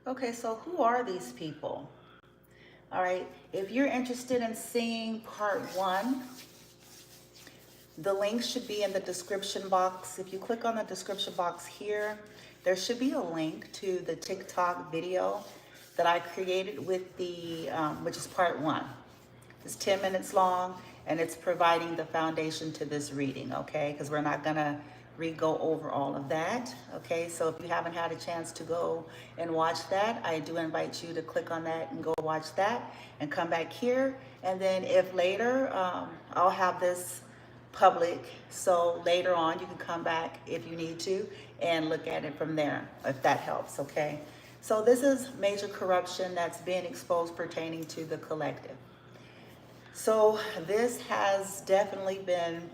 Okay, so who are these people? All right, if you're interested in seeing part one, the link should be in the description box. If you click on the description box here, there should be a link to the TikTok video that I created with the, which is part one. It's 10 minutes long, and it's providing the foundation to this reading, okay? Because we're not gonna go over all of that, okay? So if you haven't had a chance to go and watch that, I do invite you to click on that and go watch that and come back here. And then if later, I'll have this public, so later on you can come back if you need to and look at it from there, if that helps, okay? So this is major corruption that's being exposed pertaining to the collective. So this has definitely been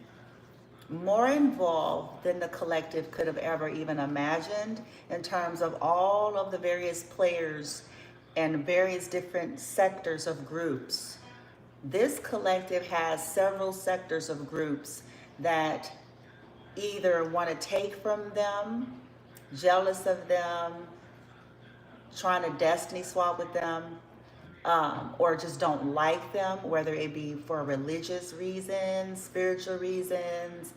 more involved than the collective could have ever even imagined in terms of all of the various players and various different sectors of groups. This collective has several sectors of groups that either want to take from them, jealous of them, trying to destiny swap with them, or just don't like them, whether it be for religious reasons, spiritual reasons,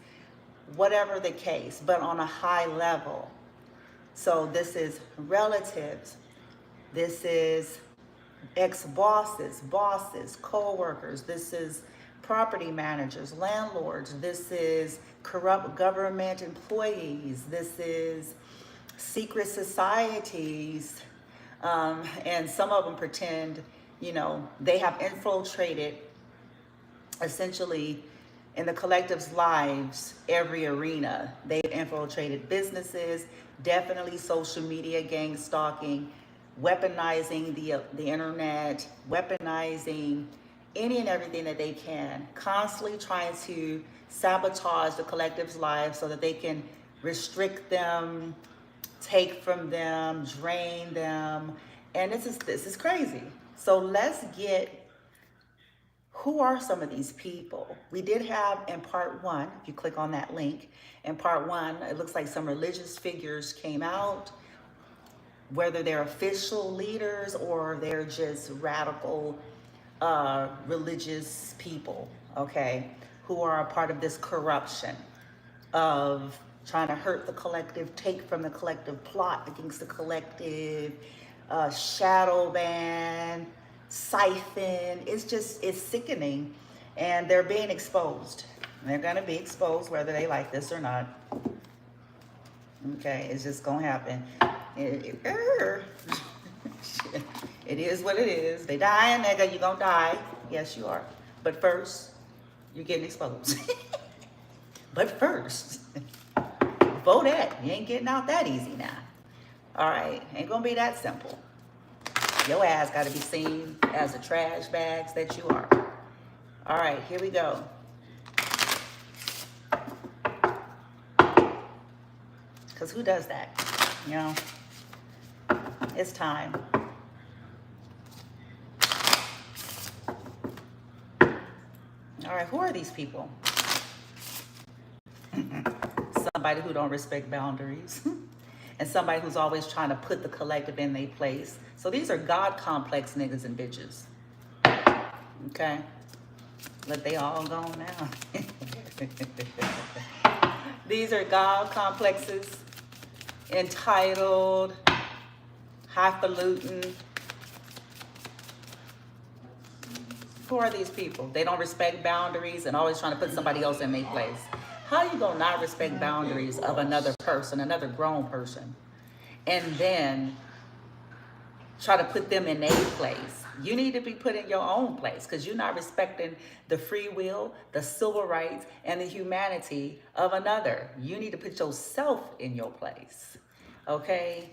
whatever the case, but on a high level. So this is relatives, this is ex-bosses, bosses, co-workers, this is property managers, landlords, this is corrupt government employees, this is secret societies, and some of them pretend, you know, they have infiltrated essentially in the collective's lives, every arena. They've infiltrated businesses, definitely social media, gang stalking, weaponizing the internet, weaponizing any and everything that they can, constantly trying to sabotage the collective's lives so that they can restrict them, take from them, drain them. And this is crazy. So let's get, who are some of these people? We did have in part one, if you click on that link, in part one, it looks like some religious figures came out, whether they're official leaders or they're just radical religious people, okay, who are a part of this corruption of trying to hurt the collective, take from the collective, plot against the collective, shadow ban, siphon. It's sickening, and they're being exposed. They're gonna be exposed whether they like this or not. Okay, it's just gonna happen. It is what it is. They dying, nigga, you gonna die. Yes, you are. But first, you're getting exposed. But first, before that, you ain't getting out that easy now. All right, ain't gonna be that simple. Your ass gotta be seen as the trash bags that you are. All right, here we go. Because who does that? You know, it's time. All right, who are these people? Somebody who don't respect boundaries. And somebody who's always trying to put the collective in their place. So these are God complex niggas and bitches. Okay? But they all gone now. These are God complexes, entitled, highfalutin. Who are these people? They don't respect boundaries and always trying to put somebody else in their place. How you gonna not respect boundaries of another person, another grown person, and then try to put them in their place? You need to be put in your own place because you're not respecting the free will, the civil rights, and the humanity of another. You need to put yourself in your place, okay?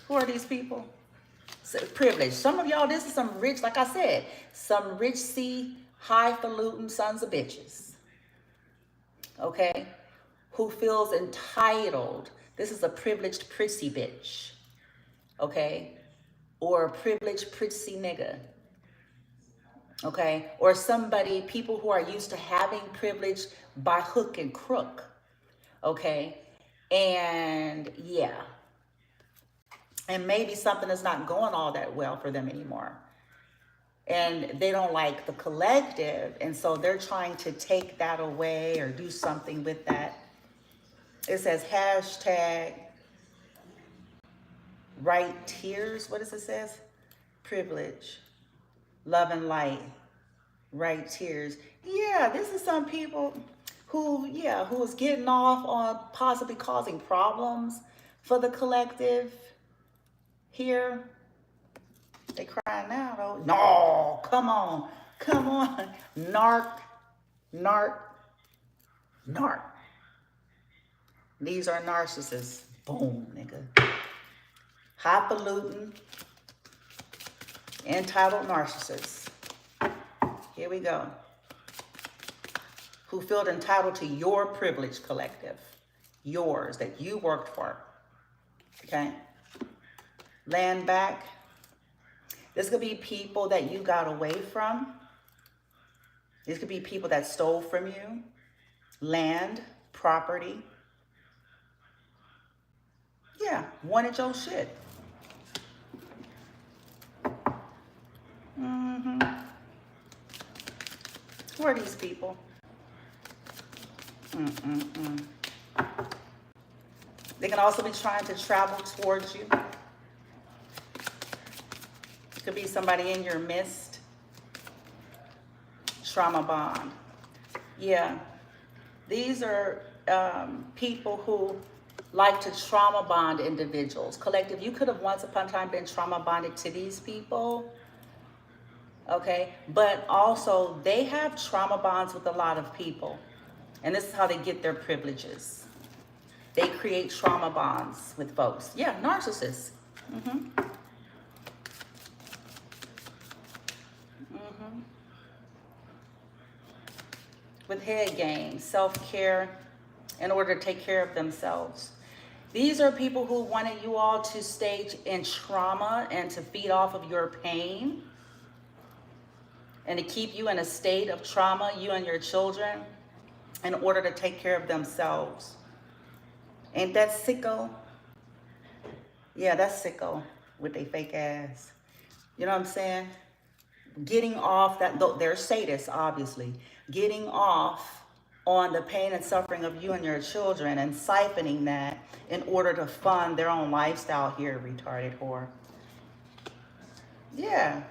Who are these people? So, privilege. Some of y'all, this is some rich, like I said, some rich, highfalutin sons of bitches, okay, who feels entitled. This is a privileged prissy bitch, okay, or a privileged prissy nigga, okay, or somebody, people who are used to having privilege by hook and crook, okay, And yeah, and maybe something is not going all that well for them anymore. And they don't like the collective. And so they're trying to take that away or do something with that. It says hashtag right tears. What does it says? Privilege, love and light, right tears. Yeah, this is some people who is getting off on possibly causing problems for the collective here. They crying now though. No, come on. Narc, narc, narc. These are narcissists. Boom, nigga. Highfalutin, entitled narcissists. Here we go. Who feel entitled to your privilege, collective. Yours, that you worked for. Okay? Land back. This could be people that you got away from. This could be people that stole from you. Land, property. Yeah, wanted your shit. Who are these people? They can also be trying to travel towards you. Could be somebody in your midst. Trauma bond. Yeah. These are people who like to trauma bond individuals. Collective, you could have once upon a time been trauma bonded to these people. Okay. But also they have trauma bonds with a lot of people. And this is how they get their privileges. They create trauma bonds with folks. Yeah, narcissists. With head games, self-care, in order to take care of themselves. These are people who wanted you all to stay in trauma and to feed off of your pain and to keep you in a state of trauma, you and your children, in order to take care of themselves. Ain't that sicko? Yeah, that's sicko with their fake ass. You know what I'm saying? Getting off that, they're sadists, obviously. Getting off on the pain and suffering of you and your children and siphoning that in order to fund their own lifestyle here, retarded whore. Yeah.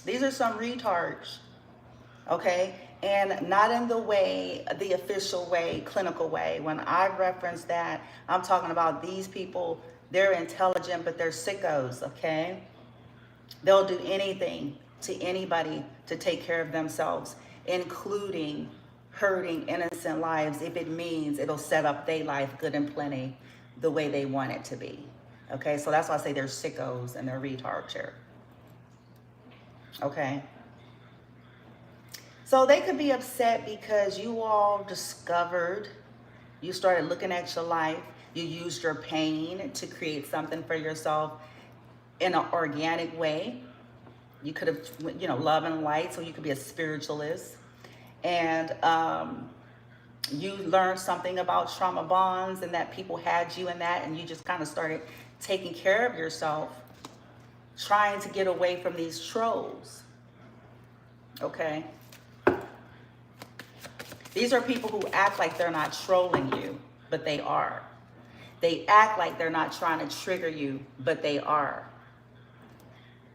These are some retards, okay? And not in the way, the official way, clinical way. When I reference that, I'm talking about these people, they're intelligent, but they're sickos, okay? They'll do anything to anybody to take care of themselves, including hurting innocent lives if it means it'll set up their life good and plenty the way they want it to be. Okay, so that's why I say they're sickos and they're retards here. Okay. So they could be upset because you all discovered, you started looking at your life, you used your pain to create something for yourself in an organic way. You could have, love and light, so you could be a spiritualist. And you learned something about trauma bonds and that people had you in that, and you just kind of started taking care of yourself, trying to get away from these trolls. Okay? These are people who act like they're not trolling you, but they are. They act like they're not trying to trigger you, but they are.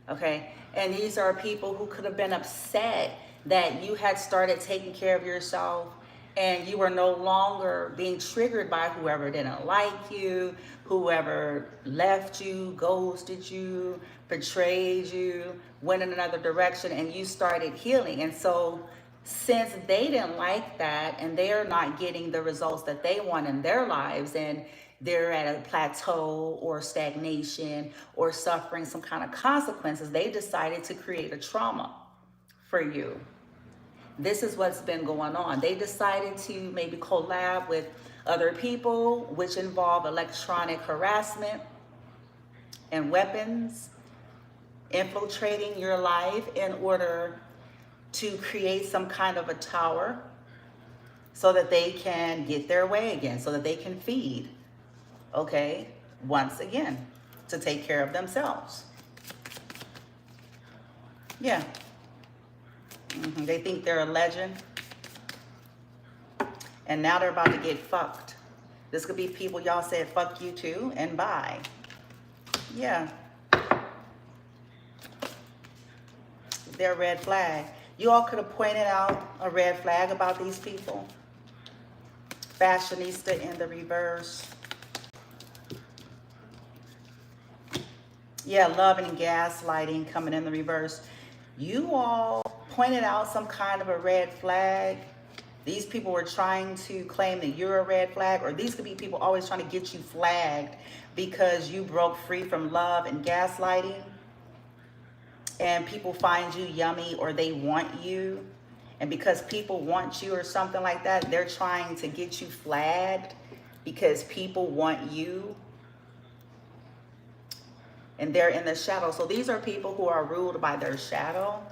Okay? And these are people who could have been upset that you had started taking care of yourself and you were no longer being triggered by whoever didn't like you, whoever left you, ghosted you, betrayed you, went in another direction, and you started healing. And so since they didn't like that and they're not getting the results that they want in their lives, and they're at a plateau or stagnation or suffering some kind of consequences, they decided to create a trauma for you. This is what's been going on. They decided to maybe collab with other people, which involve electronic harassment and weapons, infiltrating your life in order to create some kind of a tower so that they can get their way again, so that they can feed, okay, once again, to take care of themselves. Yeah. They think they're a legend. And now they're about to get fucked. This could be people y'all said fuck you to and bye. Yeah. They're a red flag. You all could have pointed out a red flag about these people. Fashionista in the reverse. Yeah, love and gaslighting coming in the reverse. You all pointed out some kind of a red flag. These people were trying to claim that you're a red flag, or these could be people always trying to get you flagged because you broke free from love and gaslighting, and people find you yummy or they want you. And because people want you or something like that, they're trying to get you flagged because people want you. And they're in the shadow. So these are people who are ruled by their shadow.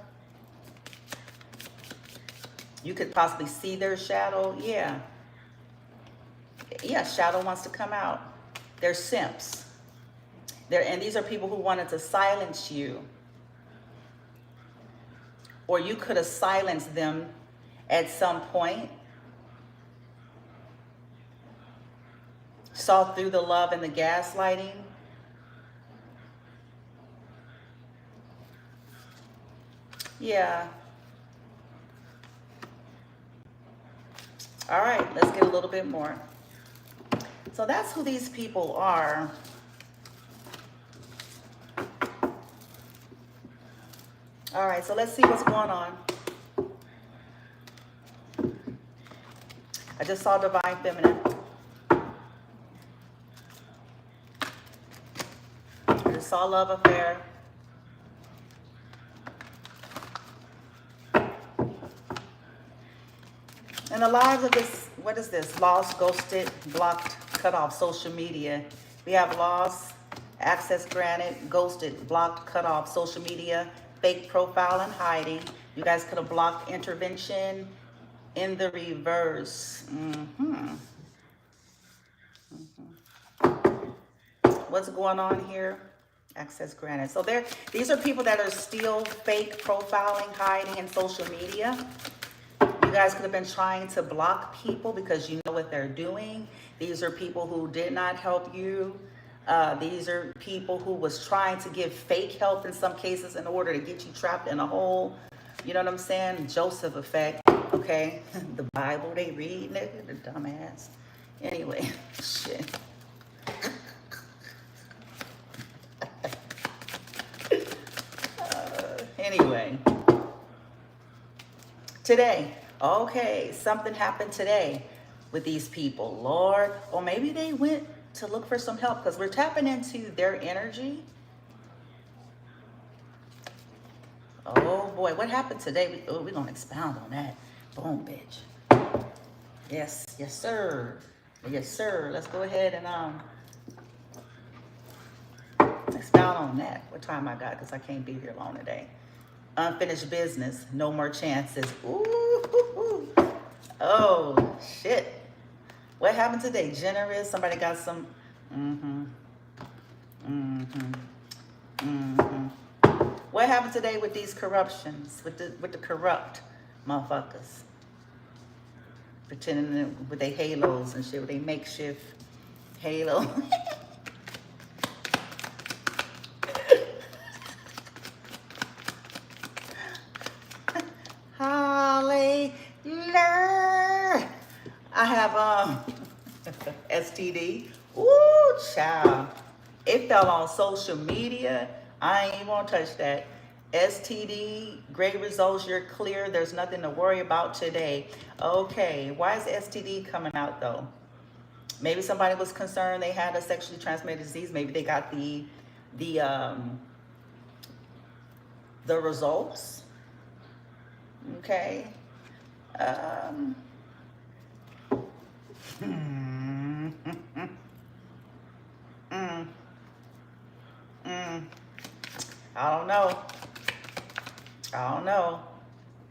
You could possibly see their shadow. Yeah. Yeah, shadow wants to come out. They're simps. And these are people who wanted to silence you. Or you could have silenced them at some point. Saw through the love and the gaslighting. Yeah. All right, let's get a little bit more. So that's who these people are. All right, so let's see what's going on. I just saw Divine Feminine. I just saw Love Affair. In the lives of this, what is this? Lost, ghosted, blocked, cut off social media. We have lost, access granted, ghosted, blocked, cut off social media, fake profile and hiding. You guys could have blocked intervention in the reverse. What's going on here? Access granted. So these are people that are still fake profiling, hiding in social media. You guys could have been trying to block people because you know what they're doing. These are people who did not help you. These are people who was trying to give fake help in some cases in order to get you trapped in a hole. You know what I'm saying? Joseph effect, okay? The Bible they read, nigga, the dumbass. Anyway, shit. Anyway, today, okay, something happened today with these people, Lord. Or maybe they went to look for some help because we're tapping into their energy. Oh boy, what happened today? We're going to expound on that. Boom, bitch. Yes, yes, sir. Yes, sir. Let's go ahead and expound on that. What time I got? Because I can't be here long today. Unfinished business. No more chances. Ooh. Oh, shit. What happened today? Generous. Somebody got some. What happened today with these corruptions? With the corrupt motherfuckers? Pretending with their halos and shit. With their makeshift halo. Hallelujah. I have STD. Ooh, child. It fell on social media. I ain't even gonna touch that. STD, great results, you're clear. There's nothing to worry about today. Okay, why is STD coming out though? Maybe somebody was concerned they had a sexually transmitted disease. Maybe they got the results. Okay. I don't know.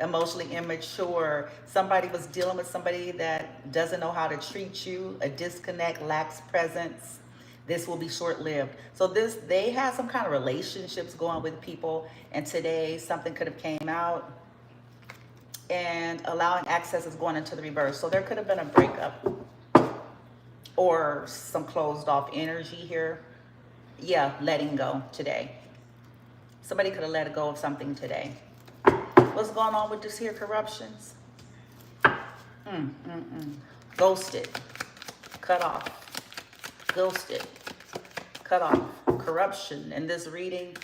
emotionally immature. Somebody was dealing with somebody that doesn't know how to treat you, a disconnect, lacks presence. This will be short-lived. So they had some kind of relationships going with people, and today something could have came out, and allowing access is going into the reverse. So there could have been a breakup or some closed off energy here. Yeah, letting go today. Somebody could have let go of something today. What's going on with this here corruptions? Ghosted, cut off, ghosted, cut off. Corruption in this reading,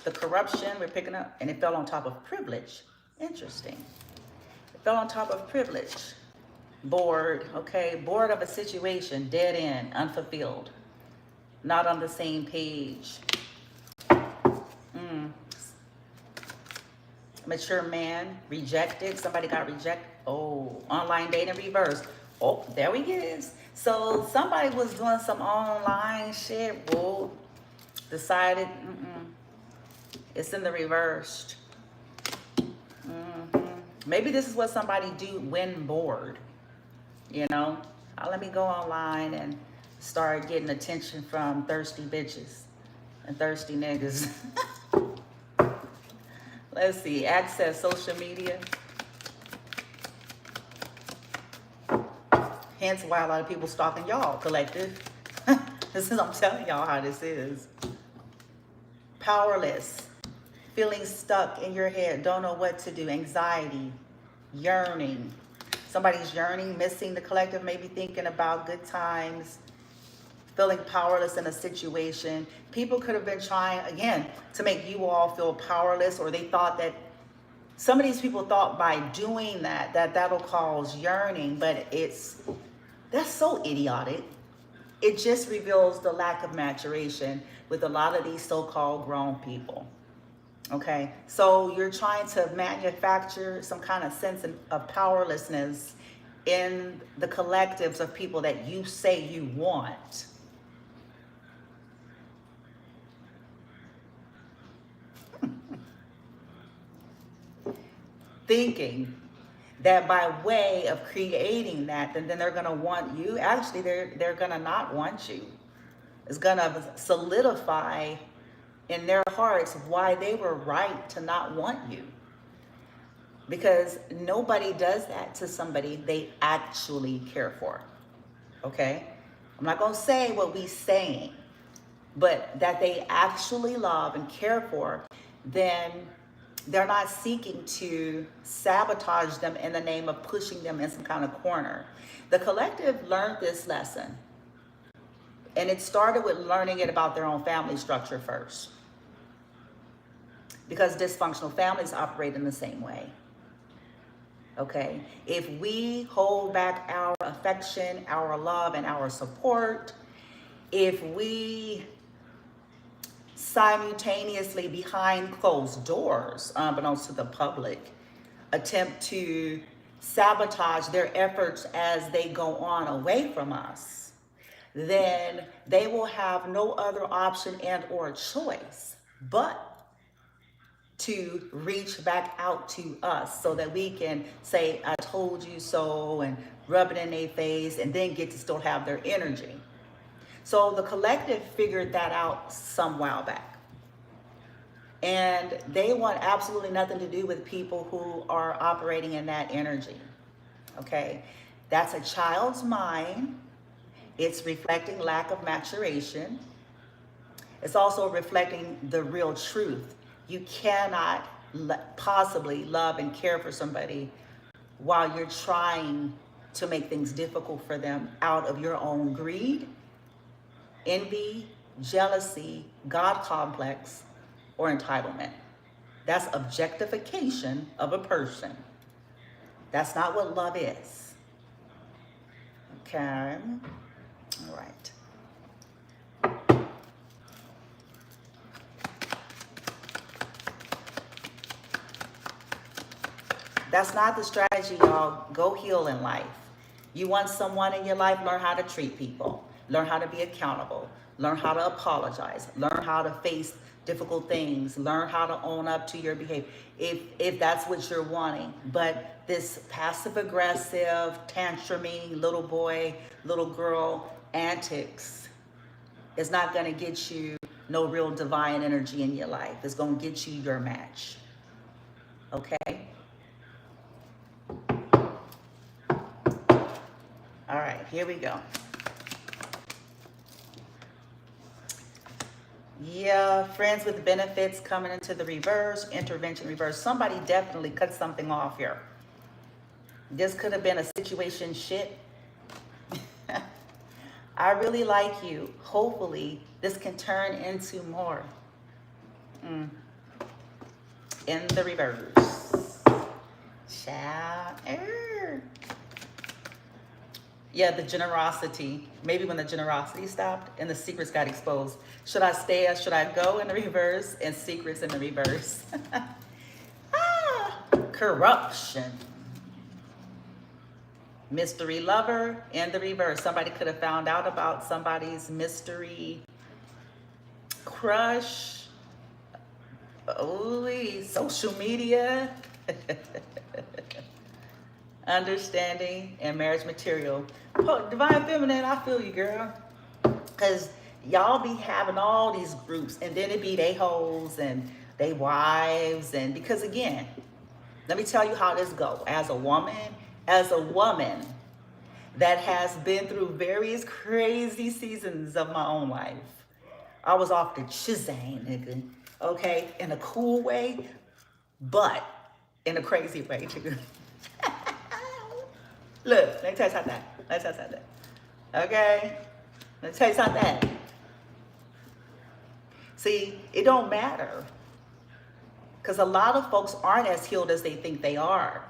the corruption we're picking up, and it fell on top of privilege. Interesting. It fell on top of privilege. Bored, okay, bored of a situation, dead end, unfulfilled, not on the same page. Mature man, rejected, somebody got rejected. Oh, online dating reverse. Oh, there he is. So somebody was doing some online shit, whoa, decided, it's in the reverse. Maybe this is what somebody do when bored. You know, let me go online and start getting attention from thirsty bitches and thirsty niggas. Let's see, access social media. Hence why a lot of people stalking y'all, collective. This is, I'm telling y'all how this is. Powerless, feeling stuck in your head, don't know what to do, anxiety, yearning. Somebody's yearning, missing the collective, maybe thinking about good times, feeling powerless in a situation. People could have been trying, again, to make you all feel powerless, or they thought that, some of these people thought by doing that that'll cause yearning, but that's so idiotic. It just reveals the lack of maturation with a lot of these so-called grown people. Okay, so you're trying to manufacture some kind of sense of powerlessness in the collectives of people that you say you want. Thinking that by way of creating that, then they're going to want you. Actually, they're going to not want you. It's going to solidify in their hearts why they were right to not want you. Because nobody does that to somebody they actually care for. Okay? I'm not going to say what we saying, but that they actually love and care for, then they're not seeking to sabotage them in the name of pushing them in some kind of corner. The collective learned this lesson. And it started with learning it about their own family structure first. Because dysfunctional families operate in the same way. Okay? If we hold back our affection, our love, and our support, if we simultaneously behind closed doors, unbeknownst to the public, attempt to sabotage their efforts as they go on away from us, then they will have no other option and or choice but to reach back out to us so that we can say, I told you so, and rub it in their face, and then get to still have their energy. So the collective figured that out some while back. And they want absolutely nothing to do with people who are operating in that energy. Okay? That's a child's mind. It's reflecting lack of maturation. It's also reflecting the real truth. You cannot possibly love and care for somebody while you're trying to make things difficult for them out of your own greed, envy, jealousy, God complex, or entitlement. That's objectification of a person. That's not what love is. Okay. All right. That's not the strategy, y'all. Go heal in life. You want someone in your life, learn how to treat people. Learn how to be accountable. Learn how to apologize. Learn how to face difficult things. Learn how to own up to your behavior if that's what you're wanting. But this passive aggressive, tantruming little boy, little girl antics is not going to get you no real divine energy in your life. It's going to get you your match. Okay? All right, here we go. Yeah, friends with benefits coming into the reverse, intervention reverse. Somebody definitely cut something off here. This could have been a situation shit. I really like you. Hopefully, this can turn into more. In the reverse. Child. Yeah, the generosity. Maybe when the generosity stopped and the secrets got exposed. Should I stay or should I go in the reverse? And secrets in the reverse. Corruption. Mystery lover in the reverse. Somebody could have found out about somebody's mystery crush. Ooh, social media. Understanding and marriage material. Divine feminine, I feel you, girl. Because y'all be having all these groups and then it be they hoes and they wives. And because again, let me tell you how this go. As a woman that has been through various crazy seasons of my own life. I was off the chizane, nigga. Okay? In a cool way, but in a crazy way too. Look, let me tell you something. Okay? Let me tell you something. See, it don't matter. Because a lot of folks aren't as healed as they think they are.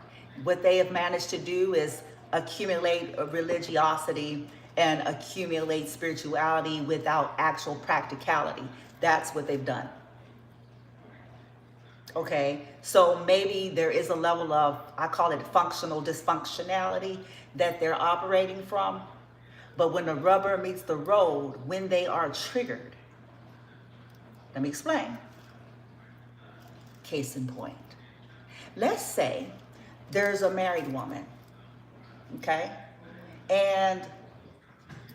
What they have managed to do is accumulate a religiosity and accumulate spirituality without actual practicality. That's what they've done. Okay, so maybe there is a level of, I call it functional dysfunctionality that they're operating from. But when the rubber meets the road, when they are triggered, let me explain. Case in point. Let's say there's a married woman, okay? And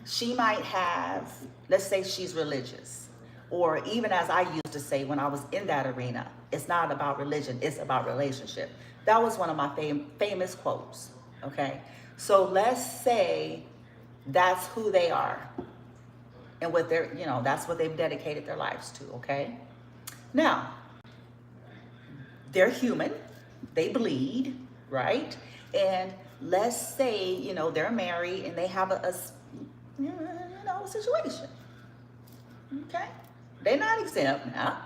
she might have, let's say she's religious. Or even as I used to say when I was in that arena, it's not about religion, it's about relationship. That was one of my famous quotes, okay? So let's say that's who they are and what they're, that's what they've dedicated their lives to, okay? Now, they're human, they bleed, right? And let's say, they're married and they have a situation, okay? They're not exempt now.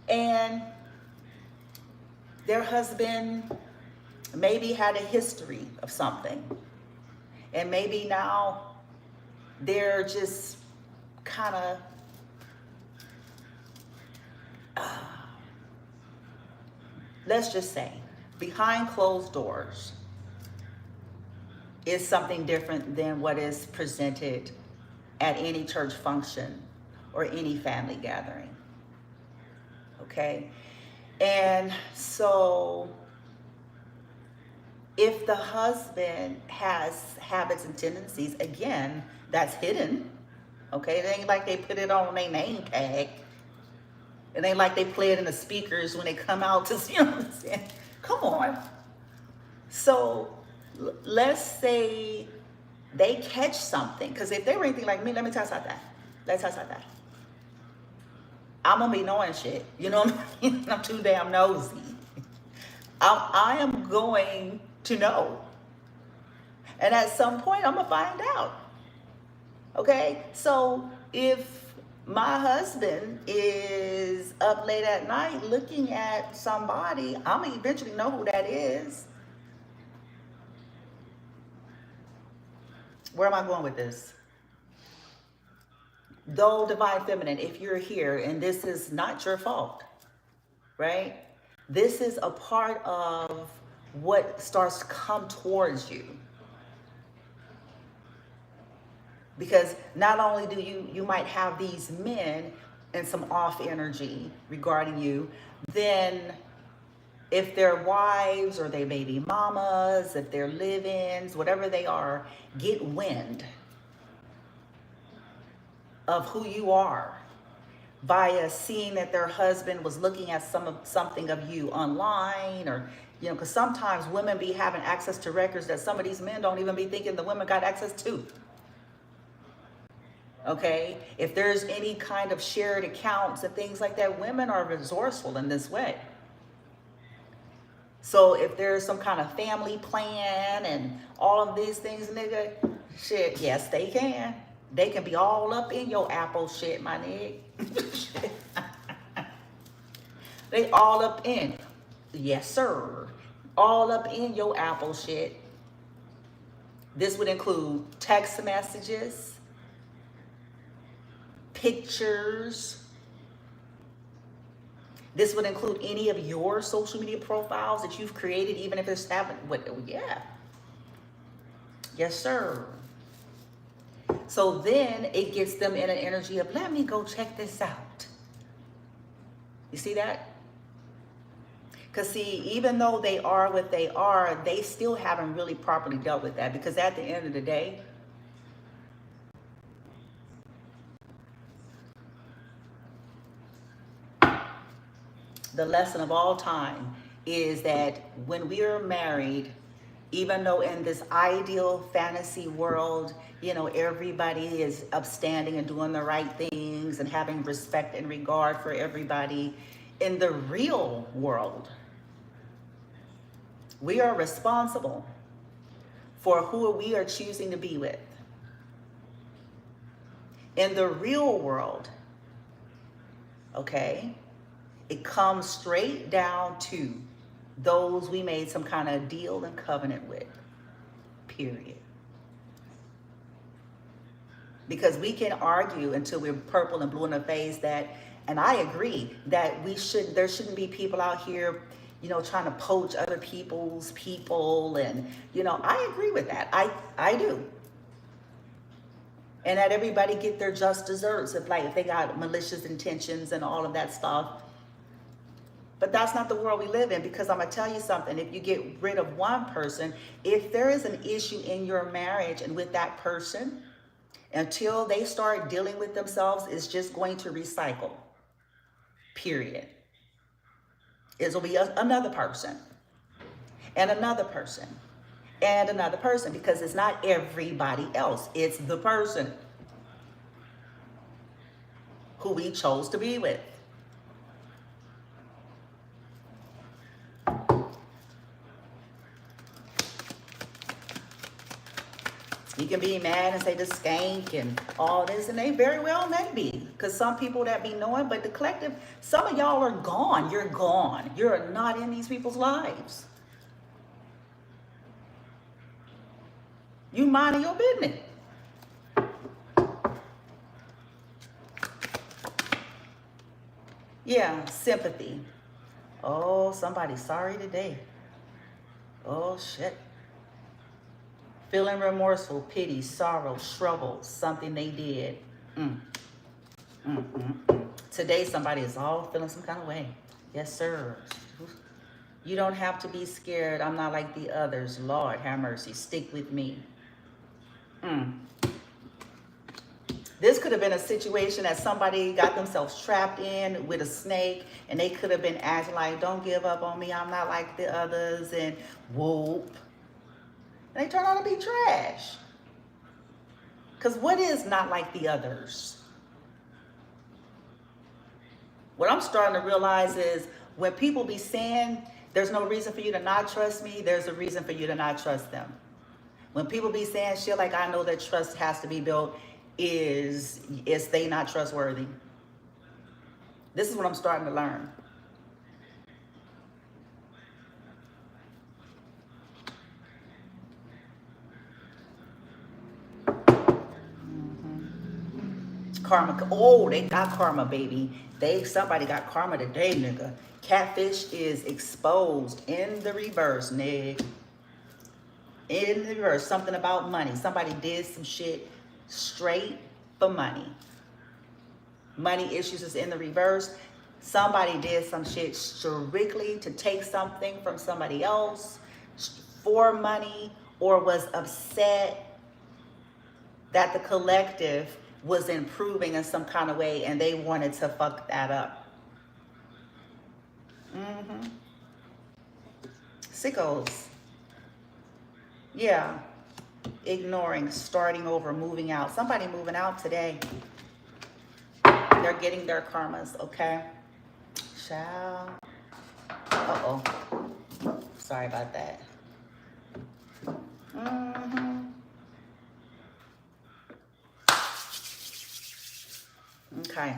And their husband maybe had a history of something. And maybe now they're just kind of, let's just say, behind closed doors is something different than what is presented at any church function or any family gathering. Okay? And so if the husband has habits and tendencies, again, that's hidden. Okay? It ain't like they put it on their name tag. It ain't like they play it in the speakers when they come out to, what I'm saying? Come on. So let's say they catch something. Because if they were anything like me, let me tell you something. I'm going to be knowing shit. You know what I mean? I'm too damn nosy. I am going to know. And at some point, I'm going to find out. Okay? So if my husband is up late at night looking at somebody, I'm going to eventually know who that is. Where am I going with this? Though Divine Feminine, if you're here and this is not your fault, right? This is a part of what starts to come towards you. Because not only do you might have these men, and some off energy regarding you, then if they're wives or they baby mamas, if they're live-ins, whatever they are, get wind of who you are via seeing that their husband was looking at something of you online, or because sometimes women be having access to records that some of these men don't even be thinking the women got access to. Okay, if there's any kind of shared accounts and things like that, women are resourceful in this way. So if there's some kind of family plan and all of these things, nigga, shit, yes, they can. They can be all up in your apple shit, my nigga. They all up in. Yes, sir. All up in your apple shit. This would include text messages, pictures. This would include any of your social media profiles that you've created, even if it's yeah. Yes, sir. So then it gets them in an energy of, let me go check this out. You see that? Because see, even though they are what they are, they still haven't really properly dealt with that, because at the end of the day, the lesson of all time is that when we are married, even though in this ideal fantasy world, everybody is upstanding and doing the right things and having respect and regard for everybody, in the real world, we are responsible for who we are choosing to be with. In the real world, okay, it comes straight down to those we made some kind of deal and covenant with, period. Because we can argue until we're purple and blue in the face and I agree that there shouldn't be people out here, trying to poach other people's people, and, I agree with that. I do. And that everybody get their just desserts if they got malicious intentions and all of that stuff. But that's not the world we live in, because I'm going to tell you something. If you get rid of one person, if there is an issue in your marriage and with that person, until they start dealing with themselves, it's just going to recycle. Period. It'll be another person and another person and another person, because it's not everybody else. It's the person who we chose to be with. You can be mad and say the skank and all this, and they very well may be, because some people that be knowing, but the collective, some of y'all are gone. You're gone. You're not in these people's lives. You minding your business. Yeah, sympathy. Oh, somebody's sorry today. Oh, shit. Feeling remorseful, pity, sorrow, trouble, something they did. Today, somebody is all feeling some kind of way. Yes, sir. You don't have to be scared. I'm not like the others. Lord, have mercy. Stick with me. This could have been a situation that somebody got themselves trapped in with a snake, and they could have been acting like, don't give up on me. I'm not like the others, and whoop. They turn out to be trash. Because what is not like the others? What I'm starting to realize is when people be saying there's no reason for you to not trust me, there's a reason for you to not trust them. When people be saying shit like, I know that trust has to be built, is they not trustworthy? This is what I'm starting to learn. Karma. Oh, they got karma, baby. Somebody got karma today, nigga. Catfish is exposed in the reverse, nigga. In the reverse. Something about money. Somebody did some shit straight for money. Money issues is in the reverse. Somebody did some shit strictly to take something from somebody else for money, or was upset that the collective was improving in some kind of way and they wanted to fuck that up. Sickos. Yeah. Ignoring, starting over, moving out. Somebody moving out today. They're getting their karmas, okay? Child. Uh-oh. Sorry about that. Okay.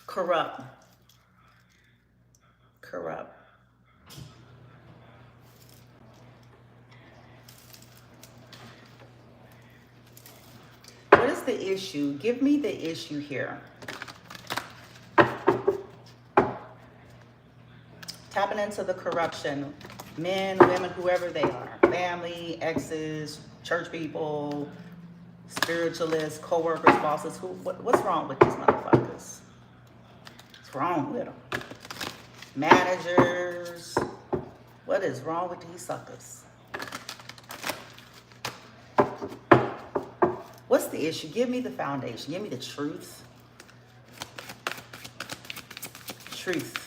Corrupt. What is the issue? Give me the issue here. Tapping into the corruption. Men, women, whoever they are. Family, exes, church people, spiritualists, co-workers, bosses. What's wrong with these motherfuckers? What's wrong with them? Managers. What is wrong with these suckers? What's the issue? Give me the foundation. Give me the truth. Truth.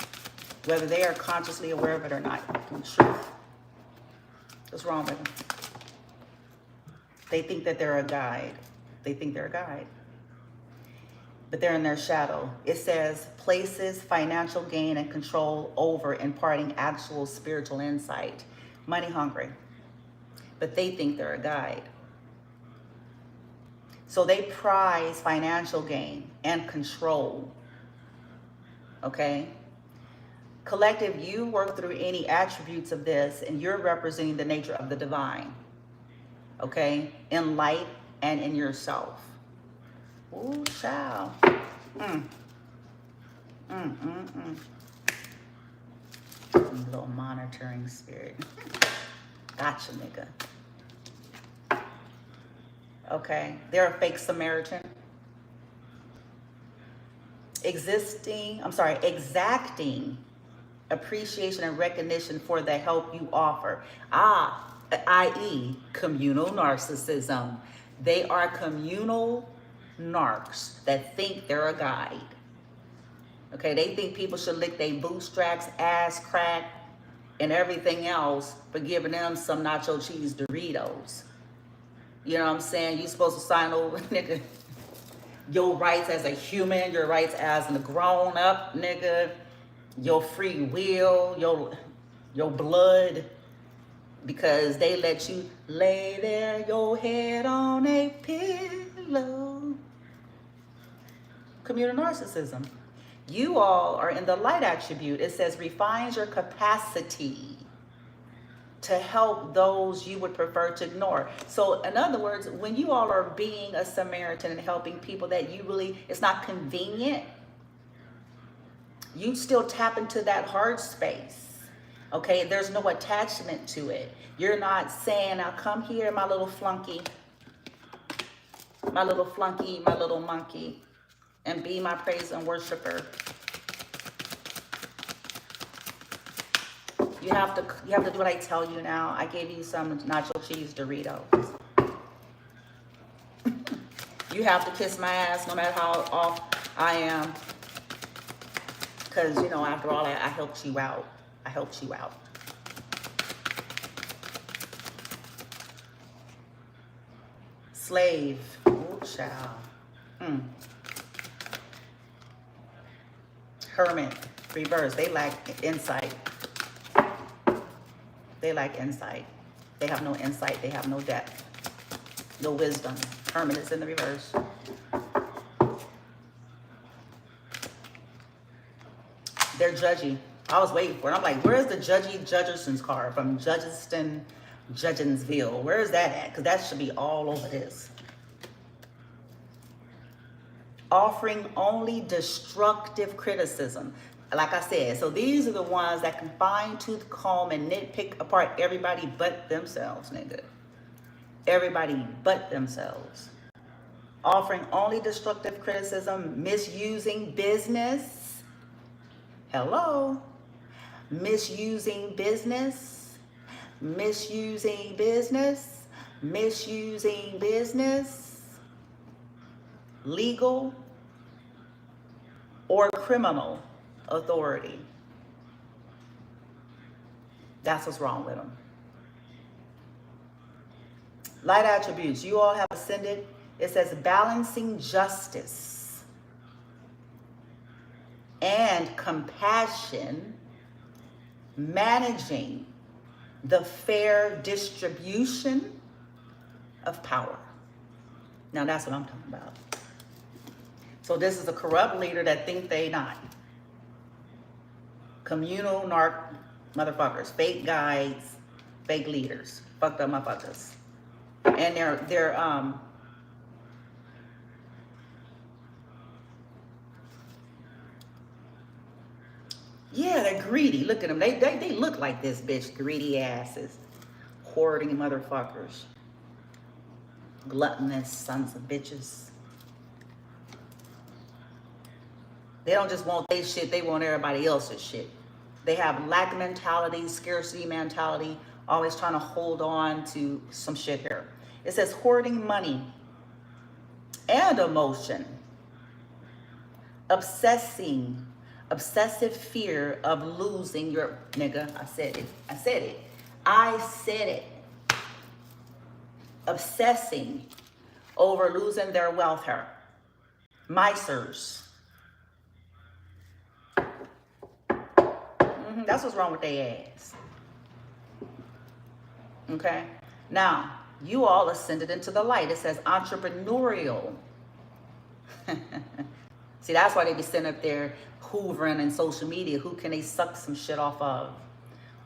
Whether they are consciously aware of it or not. Truth. What's wrong with them? They think that they're a guide. They think they're a guide. But they're in their shadow. It says, places financial gain and control over imparting actual spiritual insight. Money hungry. But they think they're a guide. So they prize financial gain and control. Okay? Collective, you work through any attributes of this, and you're representing the nature of the divine. Okay? In light and in yourself. Ooh, child. Little monitoring spirit. Gotcha, nigga. Okay, they're a fake Samaritan. Exacting appreciation and recognition for the help you offer. I.e. communal narcissism. They are communal narcs that think they're a guide. Okay, they think people should lick their bootstraps, ass crack, and everything else for giving them some nacho cheese Doritos. You know what I'm saying? You're supposed to sign over, nigga, your rights as a human, your rights as a grown-up, nigga, your free will, your blood, because they let you lay there, your head on a pillow. Communal narcissism. You all are in the light attribute. It says refines your capacity to help those you would prefer to ignore. So in other words, when you all are being a Samaritan and helping people that you really, it's not convenient, you still tap into that heart space. Okay, there's no attachment to it. You're not saying, now come here, my little flunky, my little monkey, and be my praise and worshiper. You have to do what I tell you now. I gave you some nacho cheese Doritos. You have to kiss my ass no matter how off I am. Because, you know, after all, I helped you out. I helped you out. Slave. Oh, child. Hermit. Reverse. They lack insight. They lack insight. They have no insight. They have no depth. No wisdom. Hermit is in the reverse. They're judgy. I was waiting for it. I'm like, where's the judgy Judgerson's card from Judgensville? Where is that at? Because that should be all over this. Offering only destructive criticism. Like I said, so these are the ones that can fine tooth comb and nitpick apart everybody but themselves, nigga. Everybody but themselves. offering only destructive criticism, misusing business. Hello. Misusing business, misusing business, misusing business, legal or criminal authority. That's what's wrong with them. Light attributes, you all have ascended. It says balancing justice and compassion, managing the fair distribution of power. Now that's what I'm talking about. So this is a corrupt leader that think they not. Communal narc motherfuckers, fake guides, fake leaders, fucked up motherfuckers. And they're yeah, they're greedy. Look at them. They look like this bitch. Greedy asses. Hoarding motherfuckers. Gluttonous sons of bitches. They don't just want their shit. They want everybody else's shit. They have lack mentality, scarcity mentality, always trying to hold on to some shit here. It says hoarding money and emotion. Obsessive fear of losing your, nigga, I said it. Obsessing over losing their wealth here. Misers. That's what's wrong with their ass. Okay? Now, you all ascended into the light. It says entrepreneurial. See, that's why they be sitting up there hoovering in social media. Who can they suck some shit off of?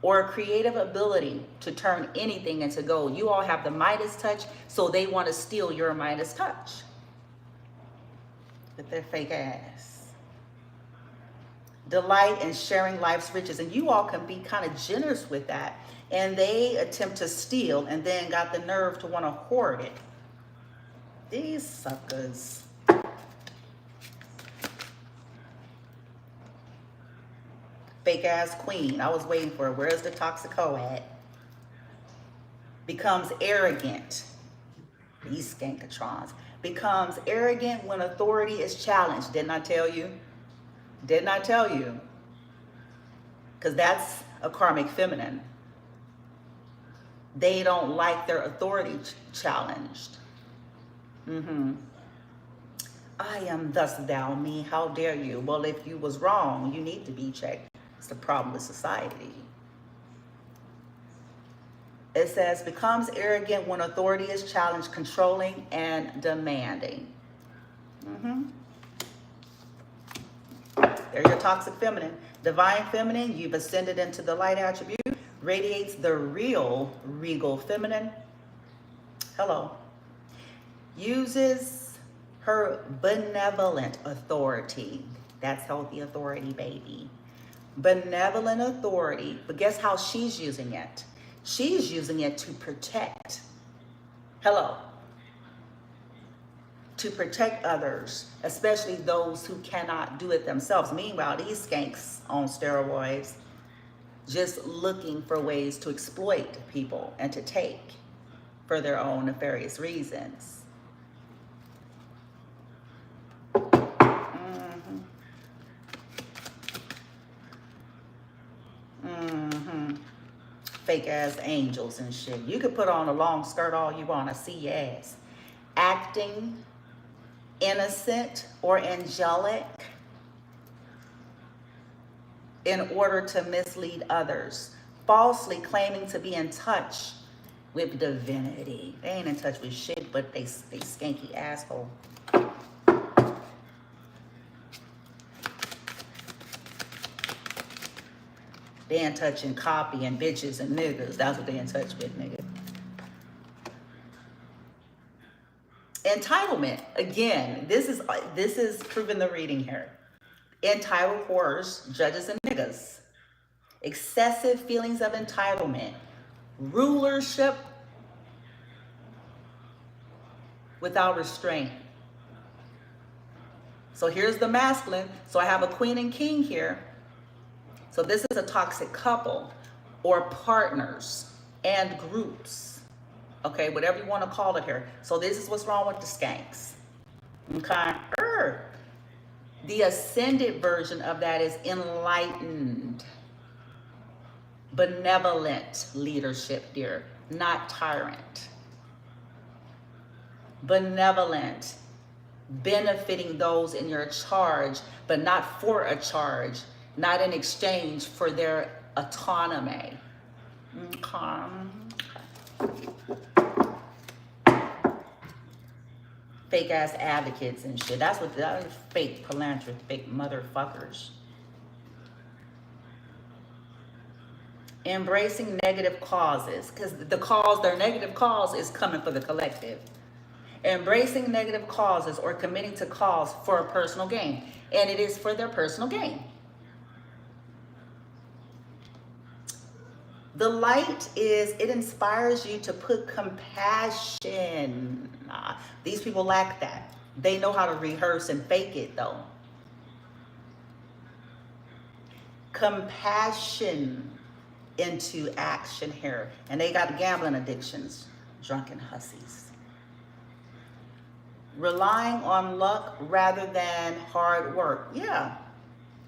Or a creative ability to turn anything into gold. You all have the Midas touch, so they want to steal your Midas touch with their fake ass. Delight in sharing life's riches. And you all can be kind of generous with that. And they attempt to steal and then got the nerve to want to hoard it. These suckers. Fake ass queen. I was waiting for it. Where's the toxico at? Becomes arrogant. These skankatrons. Becomes arrogant when authority is challenged. Didn't I tell you? Didn't I tell you? Because that's a karmic feminine. They don't like their authority challenged. I am thus thou me. How dare you? Well, if you was wrong, you need to be checked. It's the problem with society. It says, becomes arrogant when authority is challenged, controlling and demanding. They're your toxic feminine. Divine feminine, you've ascended into the light attribute, radiates the real regal feminine. Hello. Uses her benevolent authority. That's healthy authority, baby. Benevolent authority, but guess how she's using it? She's using it to protect. Hello. To protect others, especially those who cannot do it themselves. Meanwhile, these skanks on steroids just looking for ways to exploit people and to take for their own nefarious reasons. Fake ass angels and shit. You could put on a long skirt all you want. I see your ass. Acting innocent or angelic in order to mislead others. Falsely claiming to be in touch with divinity. They ain't in touch with shit, but they skanky asshole. They in touch and copy and bitches and niggas. That's what they in touch with, nigga. Entitlement. Again, this is proving the reading here. Entitled whores, judges, and niggas. Excessive feelings of entitlement. Rulership without restraint. So here's the masculine. So I have a queen and king here. So this is a toxic couple or partners and groups. Okay, whatever you want to call it here. So this is what's wrong with the skanks. Okay. The ascended version of that is enlightened, benevolent leadership, dear, not tyrant. Benevolent, benefiting those in your charge, but not for a charge, not in exchange for their autonomy. Okay. Fake ass advocates and shit. That's what that is, fake philanthropists, fake motherfuckers. Embracing negative causes, because the cause, their negative cause is coming for the collective. Embracing negative causes or committing to cause for a personal gain. And it is for their personal gain. The light is, it inspires you to put compassion. These people lack that. They know how to rehearse and fake it though. Compassion into action here. And they got gambling addictions. Drunken hussies. Relying on luck rather than hard work. Yeah.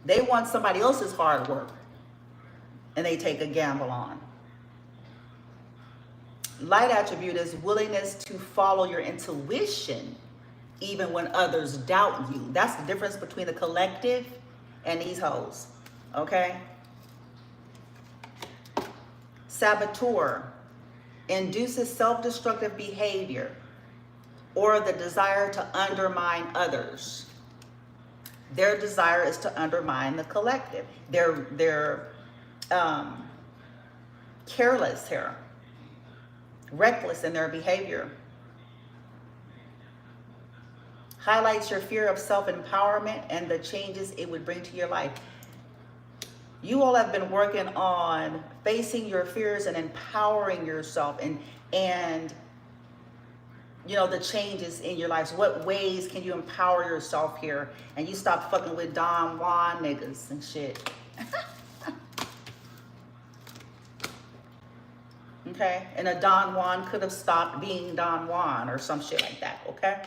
They want somebody else's hard work. And they take a gamble on. Light attribute is willingness to follow your intuition even when others doubt you. That's the difference between the collective and these hoes. Okay? Saboteur induces self-destructive behavior or the desire to undermine others. Their desire is to undermine the collective. They're careless here, reckless in their behavior. Highlights your fear of self-empowerment and the changes it would bring to your life. You all have been working on facing your fears and empowering yourself and you know, the changes in your lives. What ways can you empower yourself here? And you stop fucking with Don Juan niggas and shit. Okay? And a Don Juan could have stopped being Don Juan or some shit like that. Okay?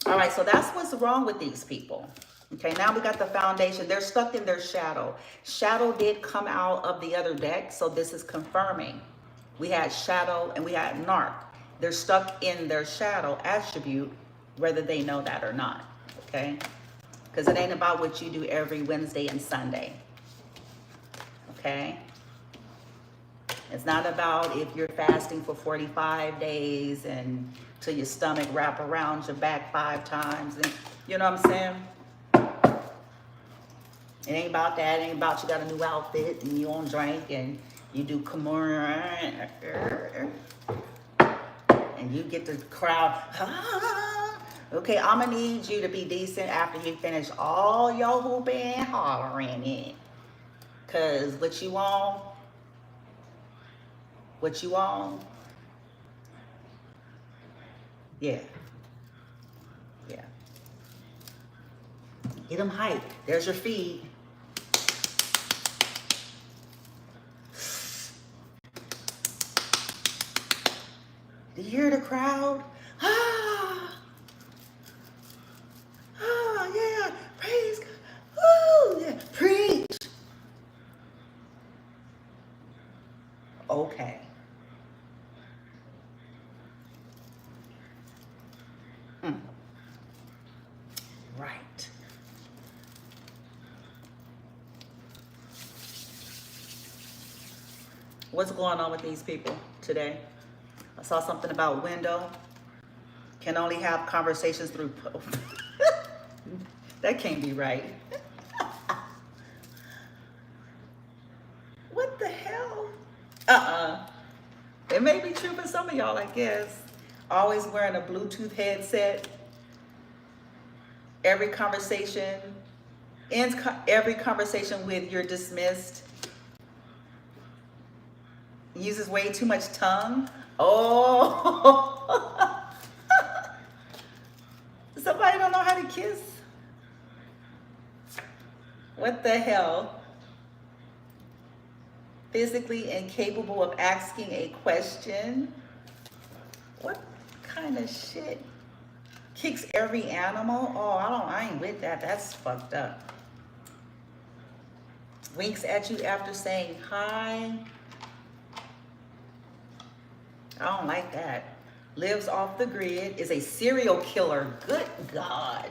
All right, so that's what's wrong with these people. Okay, now we got the foundation. They're stuck in their shadow. Shadow did come out of the other deck, so this is confirming. We had shadow and we had narc. They're stuck in their shadow attribute, whether they know that or not, okay? Because it ain't about what you do every Wednesday and Sunday, okay? It's not about if you're fasting for 45 days and till your stomach wrap around your back 5 times. And, you know what I'm saying? It ain't about that. It ain't about you got a new outfit and you don't drink and you do Kimura. And you get the crowd, okay, I'm gonna need you to be decent after you finish all your hooping and hollering it. Cause what you want, yeah. Get them hyped. There's your feed. Do you hear the crowd? Ah, yeah, praise God. Oh, yeah, preach. Okay. Right. What's going on with these people today? I saw something about window. Can only have conversations through. That can't be right. What the hell? It may be true for some of y'all, I guess. Always wearing a Bluetooth headset. Every conversation ends every conversation with "you're dismissed." Uses way too much tongue. Oh, somebody don't know how to kiss. What the hell? Physically incapable of asking a question. What kind of shit? Kicks every animal. Oh, I ain't with that. That's fucked up. Winks at you after saying hi. I don't like that. Lives off the grid. Is a serial killer. Good God.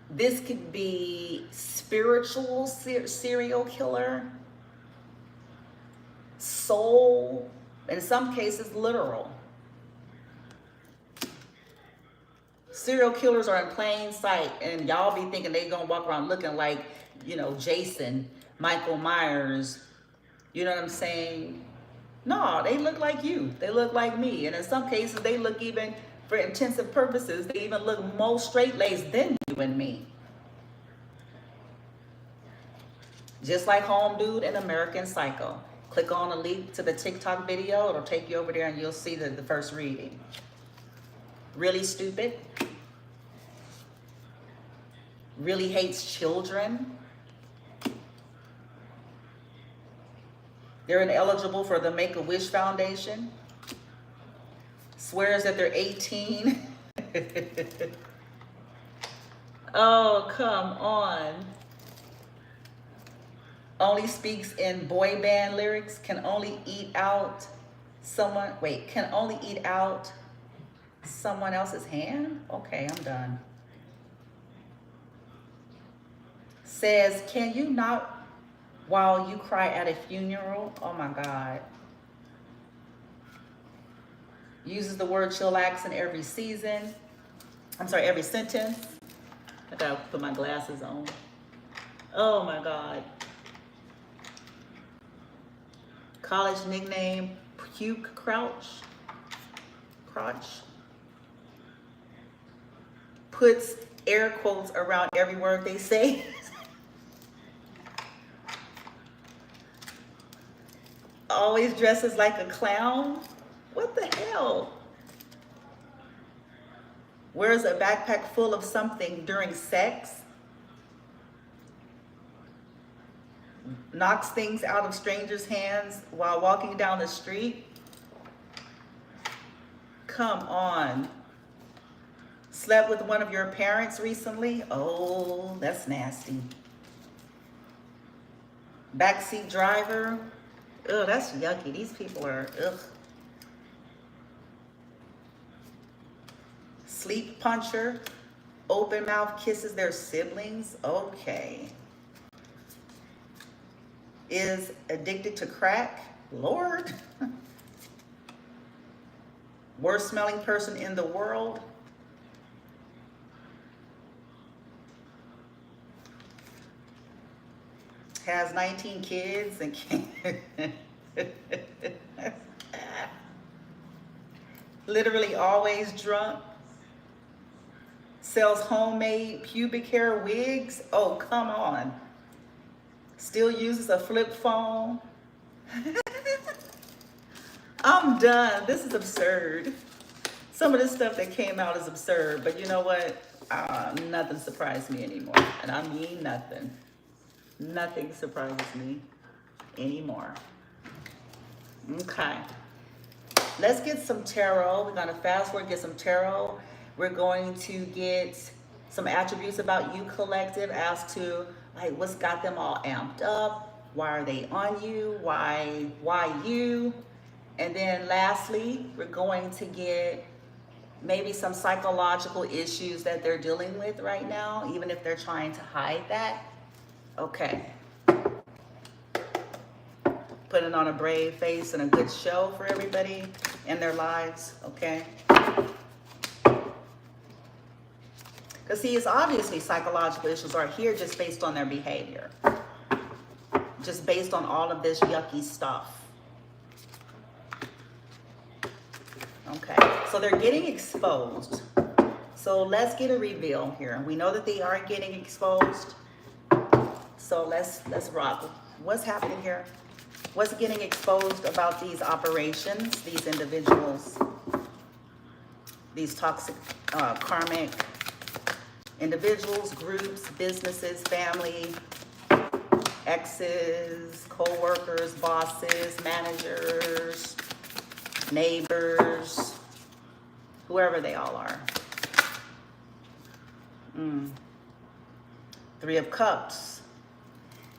This could be spiritual serial killer. Soul. In some cases, literal. Serial killers are in plain sight, and y'all be thinking they gonna walk around looking like, you know, Jason, Michael Myers. You know what I'm saying? No, they look like you. They look like me. And in some cases, they look, even for intensive purposes, they even look more straight-laced than you and me. Just like Home Dude and American Psycho. Click on a link to the TikTok video. It'll take you over there and you'll see the first reading. Really stupid. Really hates children. They're ineligible for the Make-A-Wish Foundation. Swears that they're 18. Oh, come on. Only speaks in boy band lyrics. Can only eat out someone. Wait, can only eat out someone else's hand? Okay, I'm done. Says, can you not while you cry at a funeral? Oh my God. Uses the word chillax in every season. I'm sorry, every sentence. I gotta put my glasses on. Oh my God. College nickname, Puke Crouch. Puts air quotes around every word they say. Always dresses like a clown. What the hell? Wears a backpack full of something during sex. Knocks things out of strangers' hands while walking down the street. Come on. Slept with one of your parents recently? Oh, that's nasty. Backseat driver. Ugh, that's yucky. These people are, ugh. Sleep puncher. Open mouth kisses their siblings. Okay. Is addicted to crack. Lord. Worst smelling person in the world. Has 19 kids and can't. Literally always drunk. Sells homemade pubic hair wigs. Oh, come on. Still uses a flip phone. I'm done. This is absurd. Some of this stuff that came out is absurd, but you know what? Nothing surprised me anymore. And I mean nothing. Nothing surprises me anymore. Okay. Let's get some tarot. We're going to fast forward, get some tarot. We're going to get some attributes about you, collective, as to like what's got them all amped up. Why are they on you? Why you? And then lastly, we're going to get maybe some psychological issues that they're dealing with right now, even if they're trying to hide that. Okay. Putting on a brave face and a good show for everybody in their lives, okay? Because see, it's obviously psychological issues are here just based on their behavior. Just based on all of this yucky stuff. Okay, so they're getting exposed. So let's get a reveal here. We know that they are getting exposed. So let's rock. What's happening here? What's getting exposed about these operations, these individuals, these toxic, karmic Individuals, groups, businesses, family, exes, co-workers, bosses, managers, neighbors, whoever they all are. Three of Cups.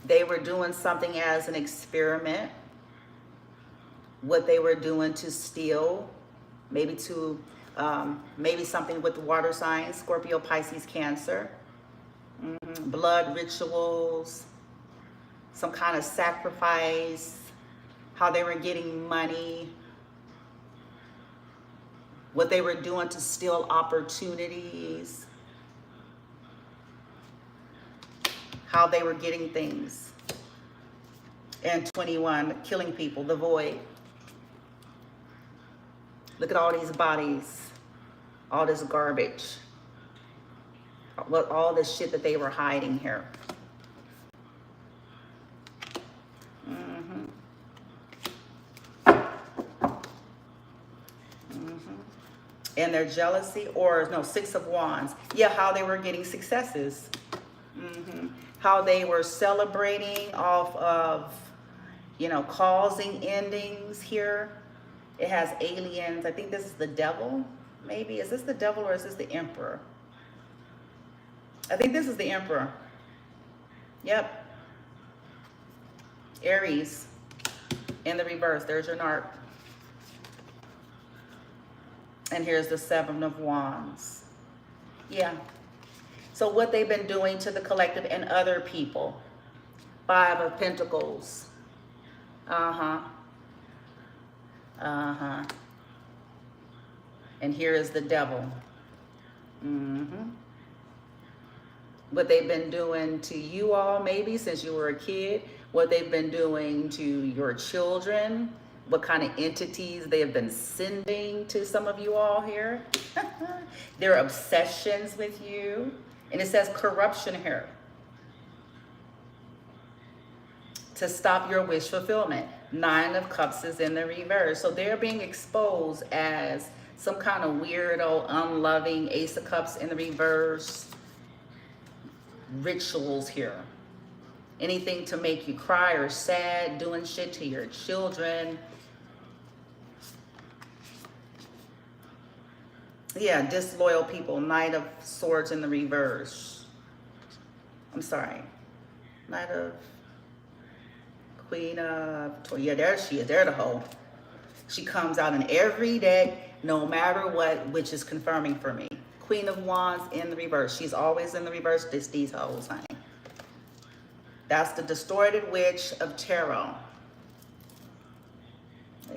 They were doing something as an experiment. What they were doing to steal, maybe something with the water signs, Scorpio, Pisces, Cancer. Blood rituals, some kind of sacrifice, how they were getting money, what they were doing to steal opportunities, how they were getting things. And 21, killing people, the void. Look at all these bodies, all this garbage, all this shit that they were hiding here. And their jealousy, or no, Six of Wands. Yeah, how they were getting successes. How they were celebrating off of, you know, causing endings here. It has aliens. I think this is the devil, maybe. Is this the devil or is this the emperor? I think this is the emperor. Yep. Aries in the reverse. There's your narc. And here's the Seven of Wands. Yeah. So what they've been doing to the collective and other people. Five of Pentacles. And here is the devil. What they've been doing to you all, maybe since you were a kid. What they've been doing to your children. What kind of entities they have been sending to some of you all here. Their obsessions with you. And it says corruption here. To stop your wish fulfillment. Nine of Cups is in the reverse. So they're being exposed as some kind of weirdo, unloving, Ace of Cups in the reverse. Rituals here. Anything to make you cry or sad, doing shit to your children. Yeah, disloyal people. Knight of Swords in the reverse. I'm sorry. Knight of... Queen of... Yeah, there she is. There the hoe. She comes out in every deck, no matter what, which is confirming for me. Queen of Wands in the reverse. She's always in the reverse. These hoes, honey. That's the distorted witch of tarot.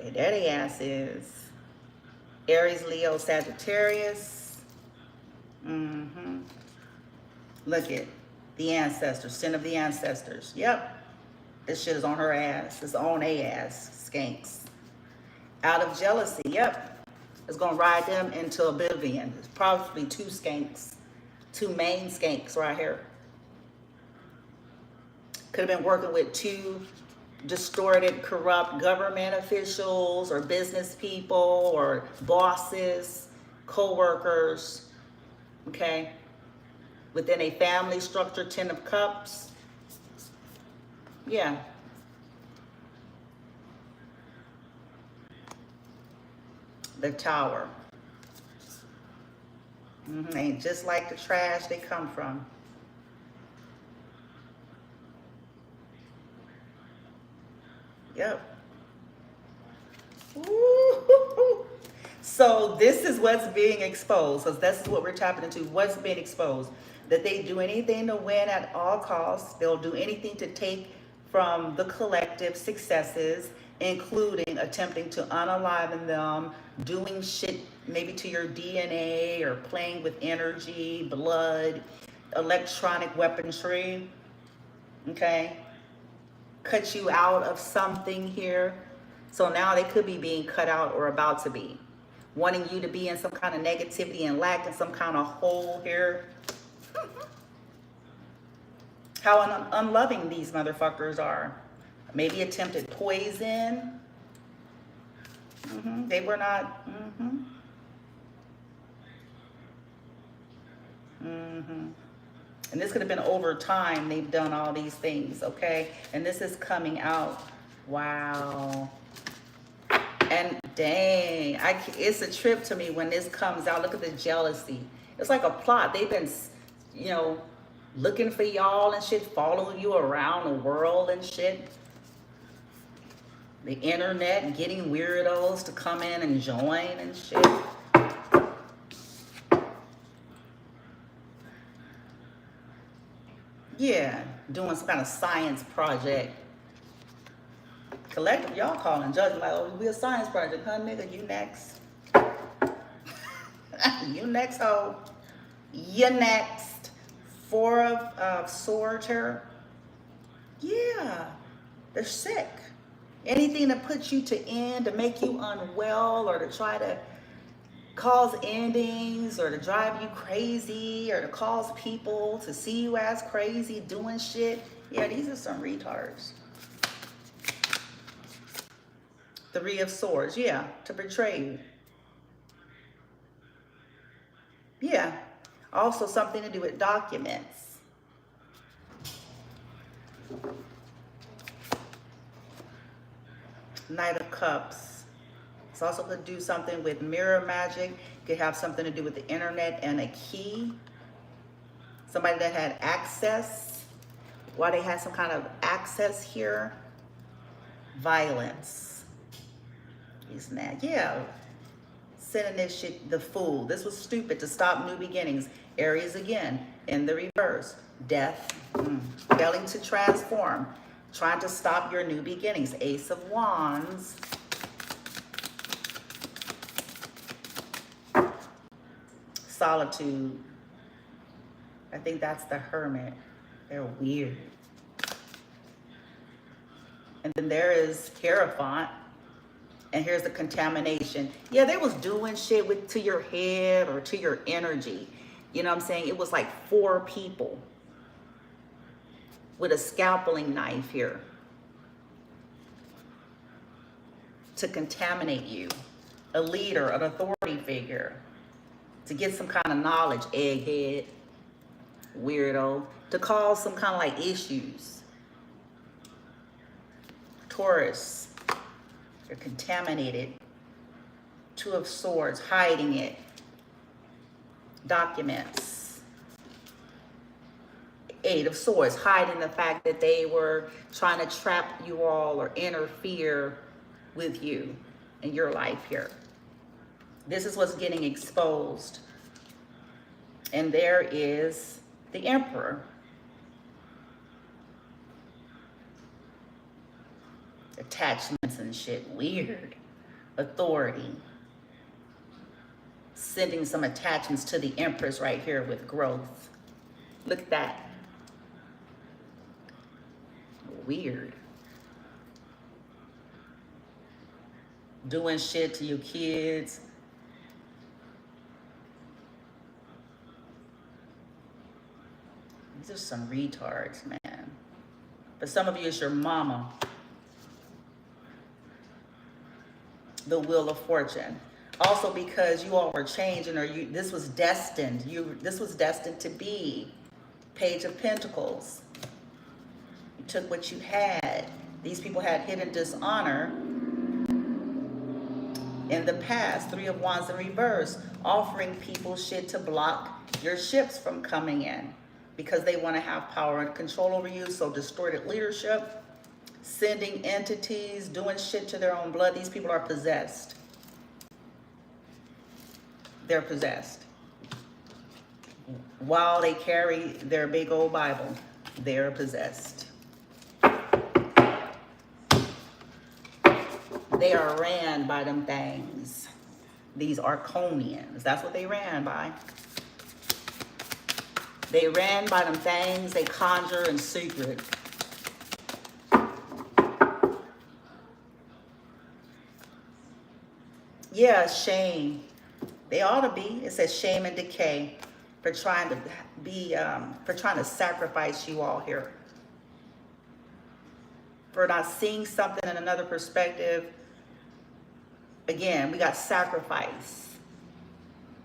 Hey, there the ass is. Aries, Leo, Sagittarius. Look at the ancestors, sin of the ancestors. Yep. This shit is on her ass. It's on a ass. Skanks. Out of jealousy. Yep. It's going to ride them into oblivion. It's probably two skanks. Two main skanks right here. Could have been working with two distorted, corrupt government officials or business people or bosses, co-workers, okay? Within a family structure, 10 of Cups. Yeah. The Tower. Ain't just like the trash they come from. Yep. Ooh. So this is what's being exposed. So that's what we're tapping into. What's being exposed? That they do anything to win at all costs. They'll do anything to take from the collective successes, including attempting to unaliven them, doing shit maybe to your DNA or playing with energy, blood, electronic weaponry. Okay? Cut you out of something here. So now they could be being cut out or about to be. Wanting you to be in some kind of negativity and lack in some kind of hole here. How unloving these motherfuckers are. Maybe attempted poison. They were not. And this could have been over time. They've done all these things, okay? And this is coming out. Wow. And dang, it's a trip to me when this comes out. Look at the jealousy. It's like a plot. They've been, you know, looking for y'all and shit, following you around the world and shit. The internet and getting weirdos to come in and join and shit. Yeah, doing some kind of science project. Collective, y'all calling, judging like, oh, we a science project, huh, nigga? You next. You next, ho. You next. Four of Swords here. Yeah, they're sick. Anything to put you to end, to make you unwell, or to try to cause endings, or to drive you crazy, or to cause people to see you as crazy doing shit. Yeah, these are some retards. Three of Swords, yeah, to betray you. Yeah, also something to do with documents. Knight of Cups. It's also going to do something with mirror magic. It could have something to do with the internet and a key. Somebody that had access. Why they had some kind of access here. Violence. He's mad. Yeah. Sending this shit, the Fool. This was stupid, to stop new beginnings. Aries again, in the reverse. Death. Failing to transform. Trying to stop your new beginnings. Ace of Wands. Solitude. I think that's the Hermit. They're weird. And then there is Hierophant. And here's the contamination. Yeah, they was doing shit to your head or to your energy. You know what I'm saying? It was like 4 people with a scalpel knife here to contaminate you. A leader, an authority figure, to get some kind of knowledge, egghead, weirdo, to cause some kind of like issues. Taurus, you're contaminated. Two of Swords, hiding it. Documents. Eight of Swords, hiding the fact that they were trying to trap you all or interfere with you in your life here. This is what's getting exposed. And there is the Emperor. Attachments and shit, weird. Authority. Sending some attachments to the Empress right here with growth. Look at that. Weird. Doing shit to your kids. These are some retards, man. But some of you, it's your mama. The Wheel of Fortune. Also because you all were changing, or this was destined. This was destined to be. Page of Pentacles. You took what you had. These people had hidden dishonor in the past. Three of Wands in reverse. Offering people shit to block your ships from coming in. Because they want to have power and control over you. So distorted leadership. Sending entities, doing shit to their own blood. These people are possessed. They're possessed. While they carry their big old Bible, they're possessed. They are ran by them things. These Arconians. That's what they ran by. They ran by them things they conjure in secret. Yeah, shame. They ought to be. It says shame and decay for trying to be, for trying to sacrifice you all here. For not seeing something in another perspective. Again, we got sacrifice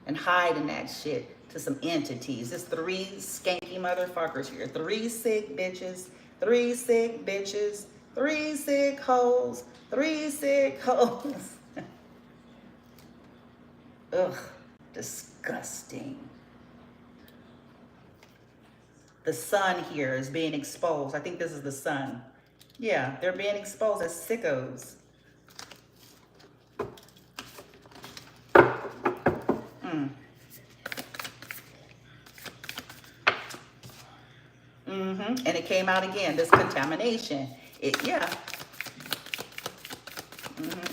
and hiding that shit to some entities. It's 3 skanky motherfuckers here. 3 sick bitches, 3 sick bitches, 3 sick hoes, 3 sick hoes. Ugh, disgusting. The sun here is being exposed. I think this is the sun. Yeah, they're being exposed as sickos. And it came out again, this contamination. Yeah.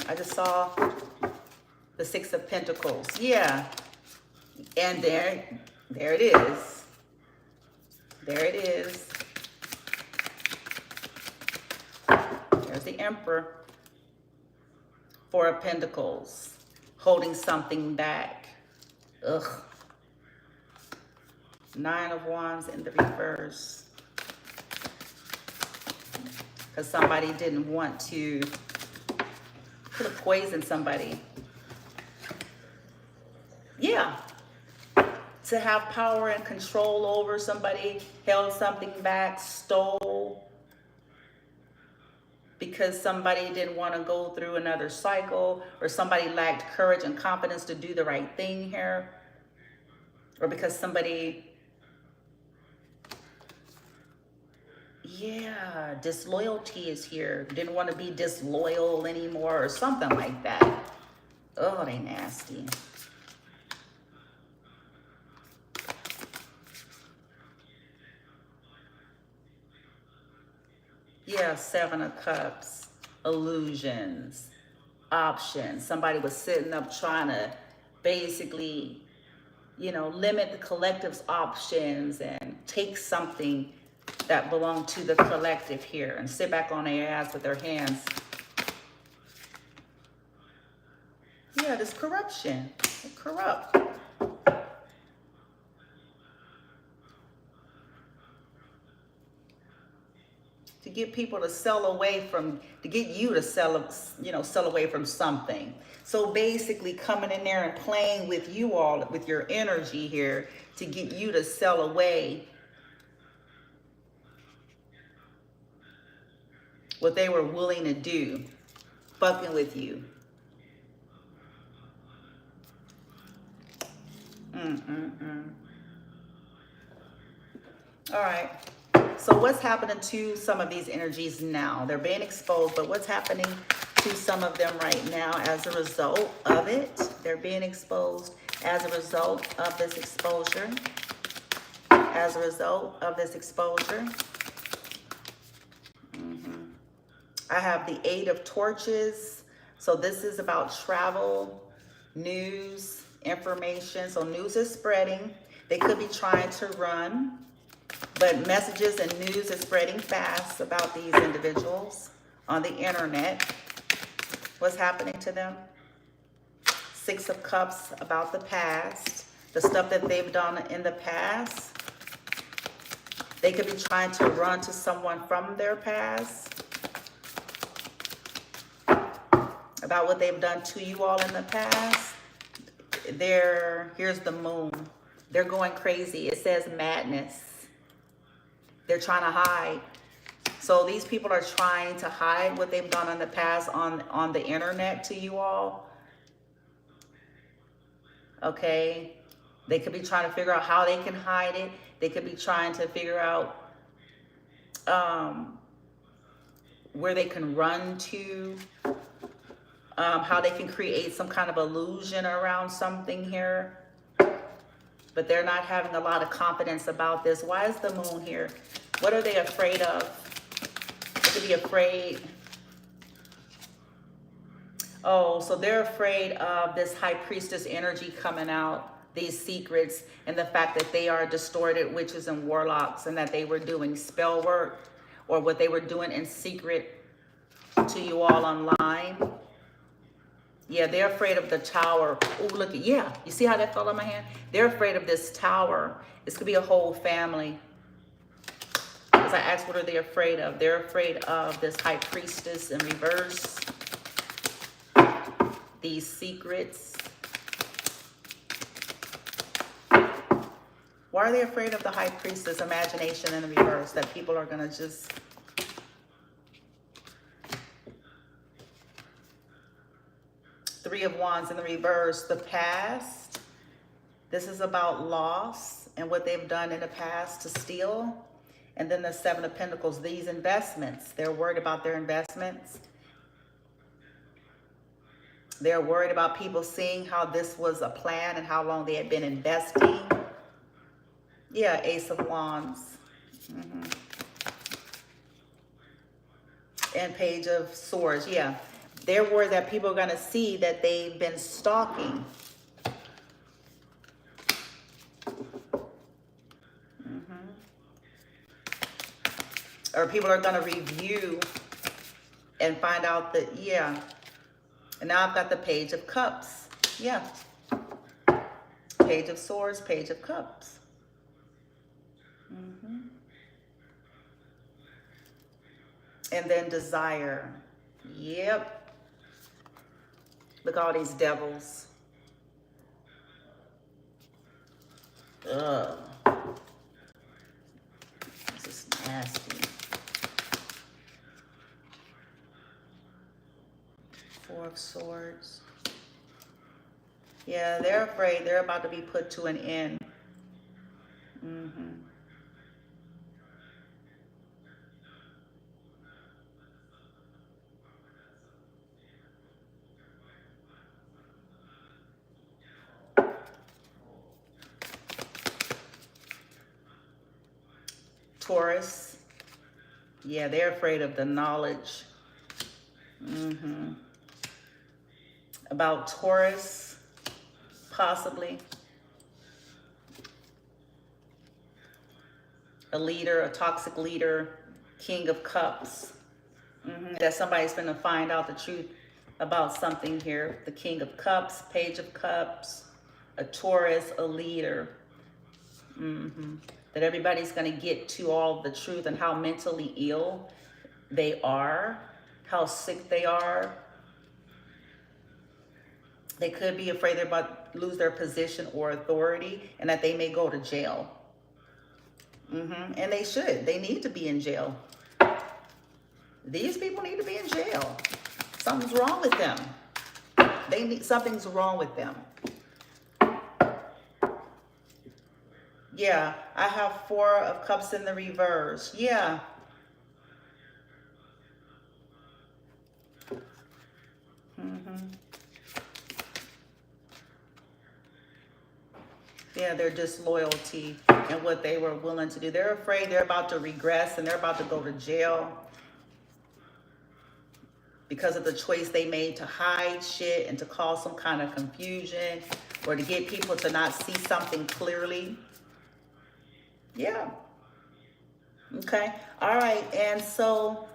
I just saw the 6 of Pentacles. Yeah. And there it is. There it is. There's the Emperor. 4 of Pentacles. Holding something back. Ugh. 9 of Wands in the reverse. Because somebody didn't want to, could have poisoned somebody. Yeah. To have power and control over somebody, held something back, stole. Because somebody didn't want to go through another cycle, or somebody lacked courage and confidence to do the right thing here. Or because somebody, yeah, disloyalty is here. Didn't want to be disloyal anymore or something like that. Oh, they nasty. Yeah, 7 of Cups. Illusions. Options. Somebody was sitting up trying to basically, you know, limit the collective's options and take something that belong to the collective here and sit back on their ass with their hands. Yeah, this corruption. They're corrupt. To get people to sell away from, to get you to sell, you know, sell away from something. So basically coming in there and playing with you all, with your energy here, to get you to sell away what they were willing to do, fucking with you. All right. So what's happening to some of these energies now? They're being exposed, but what's happening to some of them right now as a result of it? They're being exposed as a result of this exposure. As a result of this exposure. I have the 8 of Torches. So this is about travel, news, information. So news is spreading. They could be trying to run, but messages and news is spreading fast about these individuals on the internet. What's happening to them? 6 of Cups about the past, the stuff that they've done in the past. They could be trying to run to someone from their past about what they've done to you all in the past. Here's the Moon. They're going crazy. It says madness. They're trying to hide. So these people are trying to hide what they've done in the past on the internet to you all. Okay. They could be trying to figure out how they can hide it. They could be trying to figure out where they can run to, how they can create some kind of illusion around something here. But they're not having a lot of confidence about this. Why is the Moon here? What are they afraid of? They could be afraid. Oh, so they're afraid of this High Priestess energy coming out, these secrets, and the fact that they are distorted witches and warlocks, and that they were doing spell work, or what they were doing in secret to you all online. Yeah, they're afraid of the tower. Oh, look at, yeah, you see how that fell on my hand? They're afraid of this tower. This could be a whole family. As I asked, what are they afraid of? They're afraid of this High Priestess in reverse. These secrets. Why are they afraid of the High Priestess? Imagination in the reverse, that people are going to just... Three of Wands in the reverse, the past. This is about loss and what they've done in the past to steal. And then the Seven of Pentacles, these investments. They're worried about their investments. They're worried about people seeing how this was a plan and how long they had been investing. Yeah, Ace of Wands. And Page of Swords, yeah. They're worried that people are going to see that they've been stalking. Or people are going to review and find out that, yeah. And now I've got the Page of Cups. Yeah. Page of Swords, Page of Cups. And then Desire. Yep. Look at all these devils. Ugh. This is nasty. Four of Swords. Yeah, they're afraid they're about to be put to an end. Taurus. Yeah, they're afraid of the knowledge. About Taurus, possibly. A leader, a toxic leader, King of Cups. That somebody's going to find out the truth about something here. The King of Cups, Page of Cups, a Taurus, a leader. That everybody's going to get to all the truth and how mentally ill they are, how sick they are. They could be afraid they're about to lose their position or authority and that they may go to jail. And they should. They need to be in jail. These people need to be in jail. Something's wrong with them. Something's wrong with them. Yeah, I have Four of Cups in the reverse. Yeah. Yeah, their disloyalty and what they were willing to do. They're afraid they're about to regress and they're about to go to jail because of the choice they made to hide shit and to cause some kind of confusion or to get people to not see something clearly. Yeah. Okay. All right. And so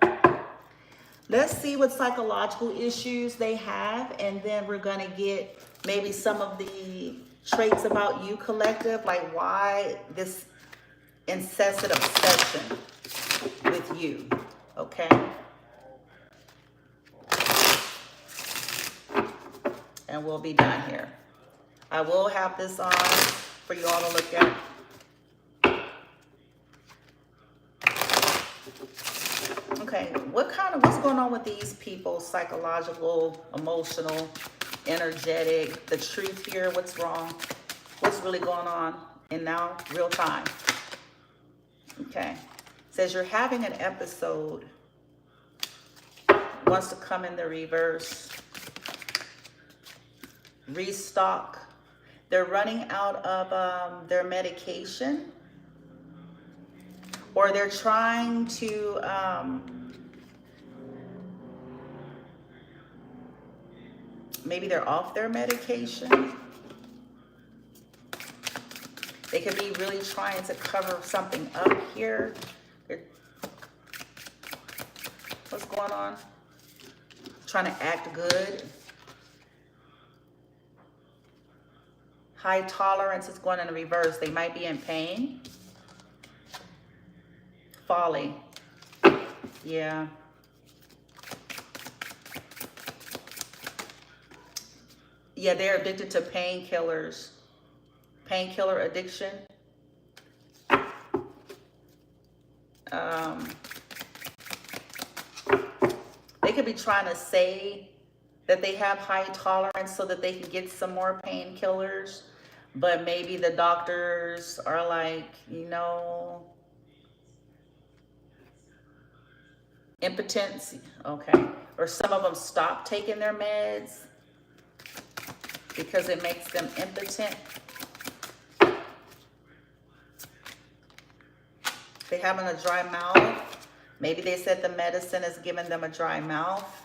let's see what psychological issues they have. And then we're going to get maybe some of the traits about you, collective, like why this incessant obsession with you. Okay. And we'll be done here. I will have this on for you all to look at. Okay, what's going on with these people? Psychological, emotional, energetic, the truth here, what's wrong? What's really going on in now, real time? Okay, it says you're having an episode, wants to come in the reverse. Restock. They're running out of their medication, or they're trying to maybe they're off their medication. They could be really trying to cover something up here. What's going on? Trying to act good. High tolerance is going in the reverse. They might be in pain. Folly. Yeah. Yeah, they're addicted to painkillers. Painkiller addiction. They could be trying to say that they have high tolerance so that they can get some more painkillers, but maybe the doctors are like, you know, impotence. Okay. Or some of them stop taking their meds because it makes them impotent. They having a dry mouth. Maybe they said the medicine is giving them a dry mouth.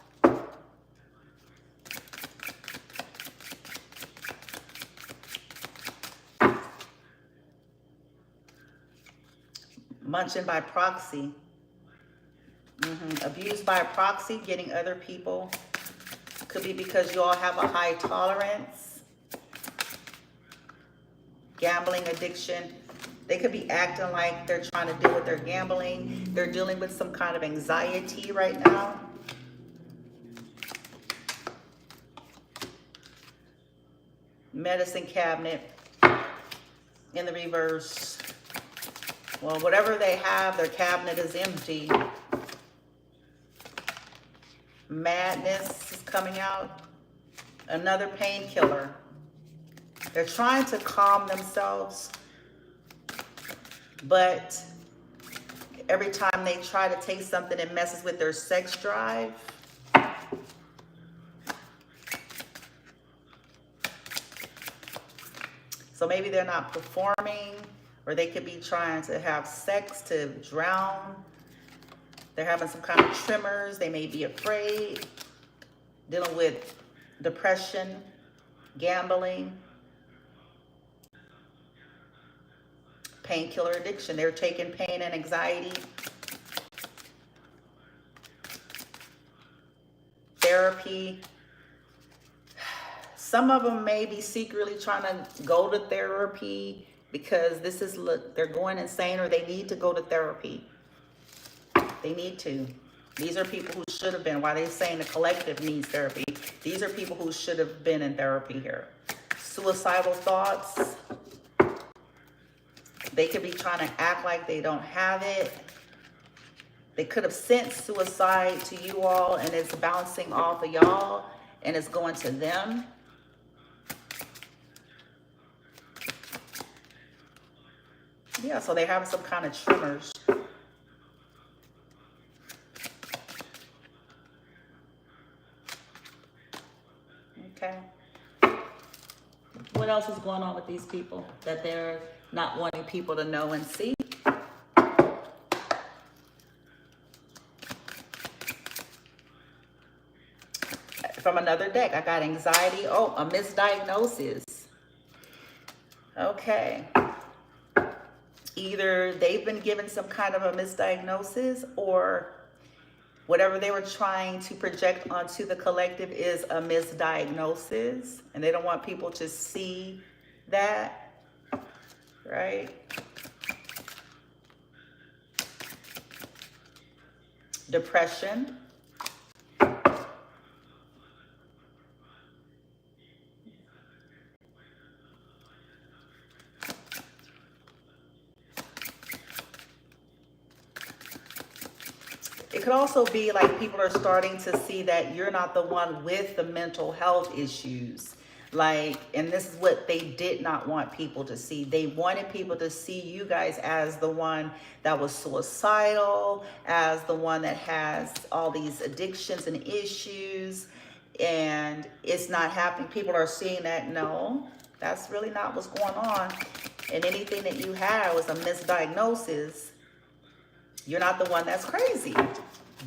Munching by proxy. Abused by proxy, getting other people. Could be because you all have a high tolerance. Gambling addiction. They could be acting like they're trying to deal with their gambling. They're dealing with some kind of anxiety right now. Medicine cabinet in the reverse. Well, whatever they have, their cabinet is empty. Madness is coming out. Another painkiller. They're trying to calm themselves, but every time they try to take something, it messes with their sex drive. So maybe they're not performing, or they could be trying to have sex to drown. They're having some kind of tremors. They may be afraid, dealing with depression, gambling, painkiller addiction. They're taking pain and anxiety. Therapy. Some of them may be secretly trying to go to therapy because this is, look, they're going insane, or they need to go to therapy. They need to. These are people who should have been. Why they're saying the collective needs therapy. These are people who should have been in therapy here. Suicidal thoughts. They could be trying to act like they don't have it. They could have sent suicide to you all, and it's bouncing off of y'all, and it's going to them. Yeah, so they're having some kind of tremors. Okay. What else is going on with these people that they're not wanting people to know and see? From another deck, I got anxiety. Oh, a misdiagnosis. Okay. Either they've been given some kind of a misdiagnosis, or whatever they were trying to project onto the collective is a misdiagnosis, and they don't want people to see that, right? Depression. It could also be like people are starting to see that you're not the one with the mental health issues. Like, and this is what they did not want people to see. They wanted people to see you guys as the one that was suicidal, as the one that has all these addictions and issues, and it's not happening. People are seeing that, no, that's really not what's going on. And anything that you had was a misdiagnosis. You're not the one that's crazy.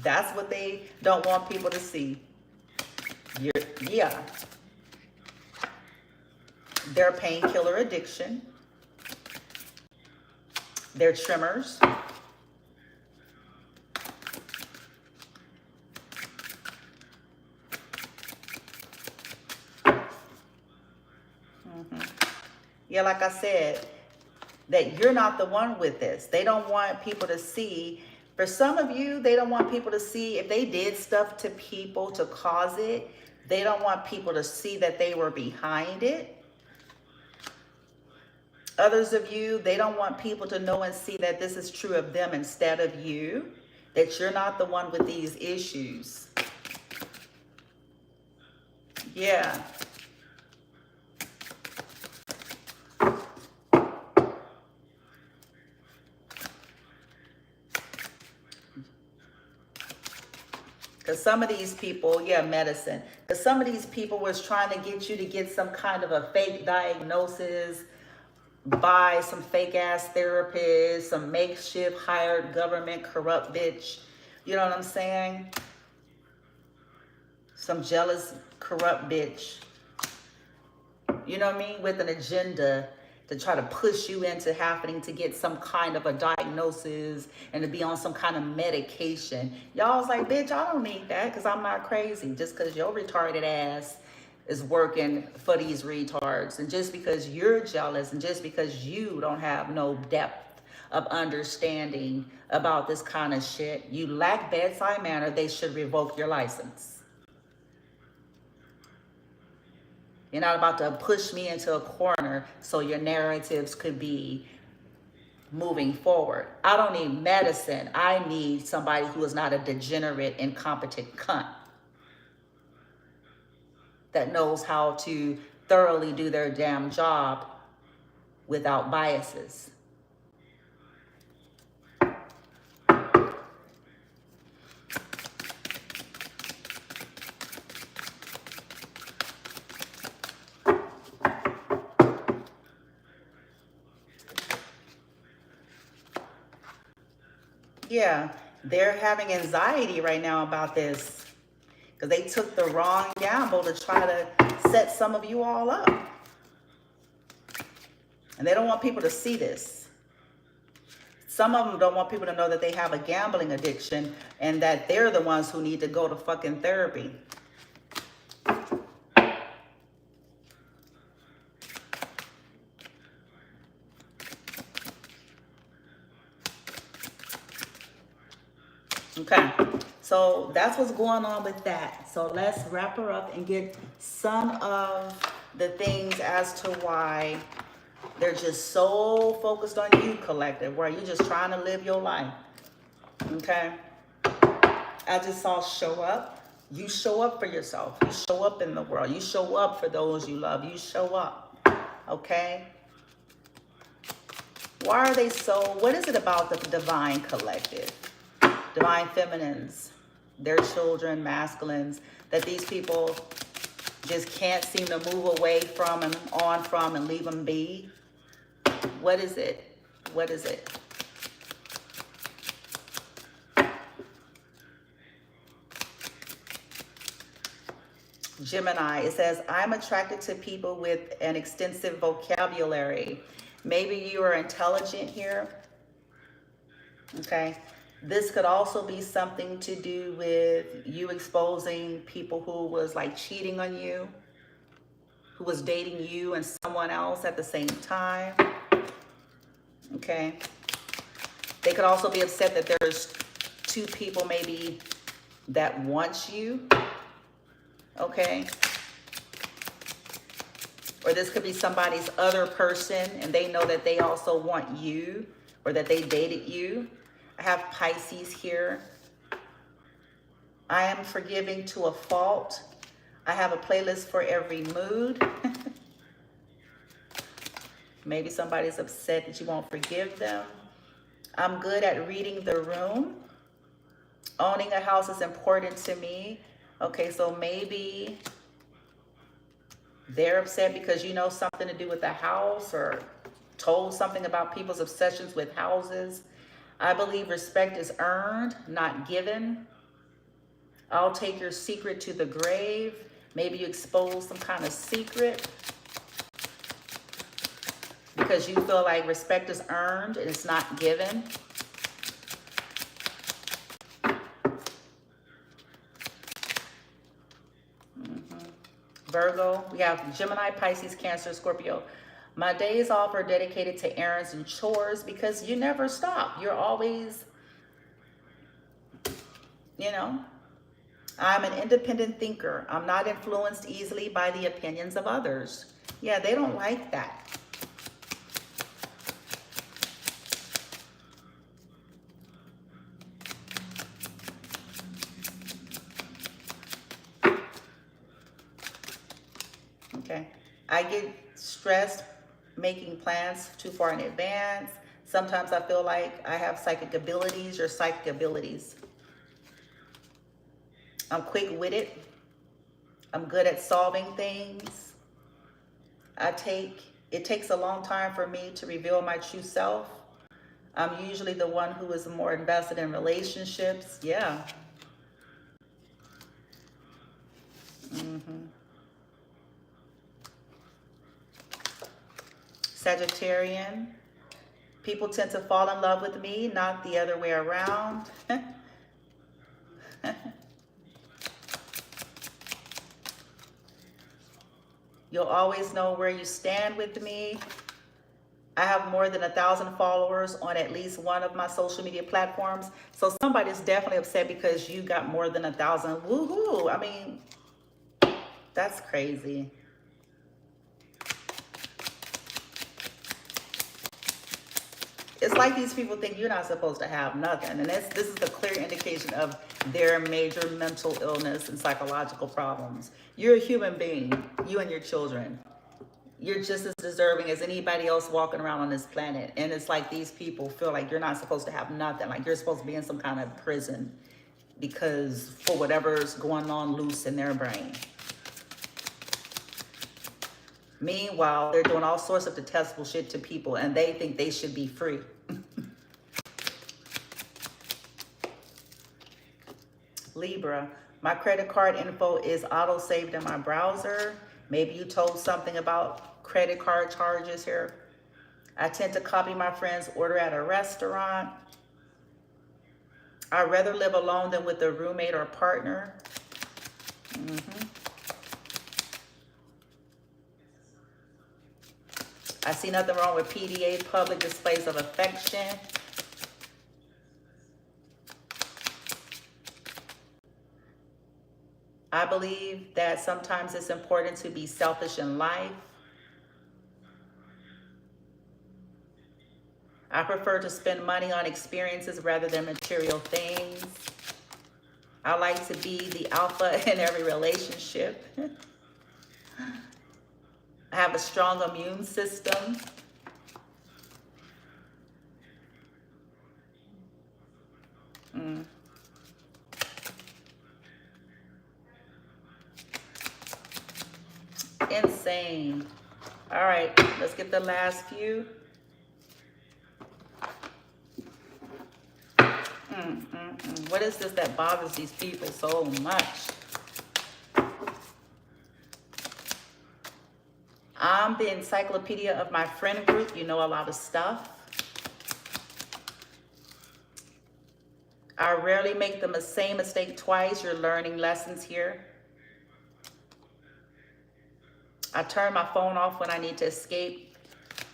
That's what they don't want people to see. Yeah. Their painkiller addiction. Their tremors. Yeah, like I said, that you're not the one with this. They don't want people to see. For some of you, they don't want people to see if they did stuff to people to cause it. They don't want people to see that they were behind it. Others of you, they don't want people to know and see that this is true of them instead of you, that you're not the one with these issues. Yeah. Because some of these people, yeah, medicine. Because some of these people was trying to get you to get some kind of a fake diagnosis, by some fake ass therapist, some makeshift hired government corrupt bitch. You know what I'm saying? Some jealous corrupt bitch. You know what I mean? With an agenda to try to push you into having to get some kind of a diagnosis and to be on some kind of medication. Y'all was like, bitch, I don't need that because I'm not crazy. Just because your retarded ass is working for these retards, and just because you're jealous, and just because you don't have no depth of understanding about this kind of shit, you lack bedside manner, they should revoke your license. You're not about to push me into a corner so your narratives could be moving forward. I don't need medicine. I need somebody who is not a degenerate, incompetent cunt that knows how to thoroughly do their damn job without biases. Yeah, they're having anxiety right now about this because they took the wrong gamble to try to set some of you all up. And they don't want people to see this. Some of them don't want people to know that they have a gambling addiction and that they're the ones who need to go to fucking therapy. Okay, so that's what's going on with that. So let's wrap her up and get some of the things as to why they're just so focused on you, collective, where you're just trying to live your life. Okay, I just saw show up. You show up for yourself. You show up in the world. You show up for those you love. You show up. Okay. Why are they so, what is it about the divine collective? Divine feminines, their children, masculines, that these people just can't seem to move away from and on from and leave them be? What is it? What is it? Gemini, it says, I'm attracted to people with an extensive vocabulary. Maybe you are intelligent here. Okay. This could also be something to do with you exposing people who was like cheating on you, who was dating you and someone else at the same time. Okay. They could also be upset that there's two people maybe that want you. Okay. Or this could be somebody's other person and they know that they also want you or that they dated you. I have Pisces here. I am forgiving to a fault. I have a playlist for every mood. Maybe somebody's upset that you won't forgive them. I'm good at reading the room. Owning a house is important to me. Okay, so maybe they're upset because you know something to do with the house or told something about people's obsessions with houses. I believe respect is earned, not given. I'll take your secret to the grave. Maybe you expose some kind of secret because you feel like respect is earned and it's not given. Virgo, we have Gemini, Pisces, Cancer, Scorpio. My days off are dedicated to errands and chores because you never stop. You're always, you know, I'm an independent thinker. I'm not influenced easily by the opinions of others. Yeah, they don't like that. I get stressed making plans too far in advance. Sometimes I feel like I have psychic abilities or psychic abilities. I'm quick-witted. I'm good at solving things. It takes a long time for me to reveal my true self. I'm usually the one who is more invested in relationships. Yeah. Sagittarian. People tend to fall in love with me, not the other way around. You'll always know where you stand with me. I have more than 1,000 followers on at least one of my social media platforms. So somebody's definitely upset because you got more than 1,000. Woohoo! I mean, that's crazy. It's like these people think you're not supposed to have nothing. And this is a clear indication of their major mental illness and psychological problems. You're a human being, you and your children. You're just as deserving as anybody else walking around on this planet. And it's like these people feel like you're not supposed to have nothing. Like you're supposed to be in some kind of prison because for whatever's going on loose in their brain. Meanwhile, they're doing all sorts of detestable shit to people and they think they should be free. Libra, my credit card info is auto-saved in my browser. Maybe you told something about credit card charges here. I tend to copy my friend's order at a restaurant. I'd rather live alone than with a roommate or partner. I see nothing wrong with PDA, public displays of affection. I believe that sometimes it's important to be selfish in life. I prefer to spend money on experiences rather than material things. I like to be the alpha in every relationship. I have a strong immune system. Insane. All right, let's get the last few. What is this that bothers these people so much? I'm the encyclopedia of my friend group. You know a lot of stuff. I rarely make the same mistake twice. You're learning lessons here. I turn my phone off when I need to escape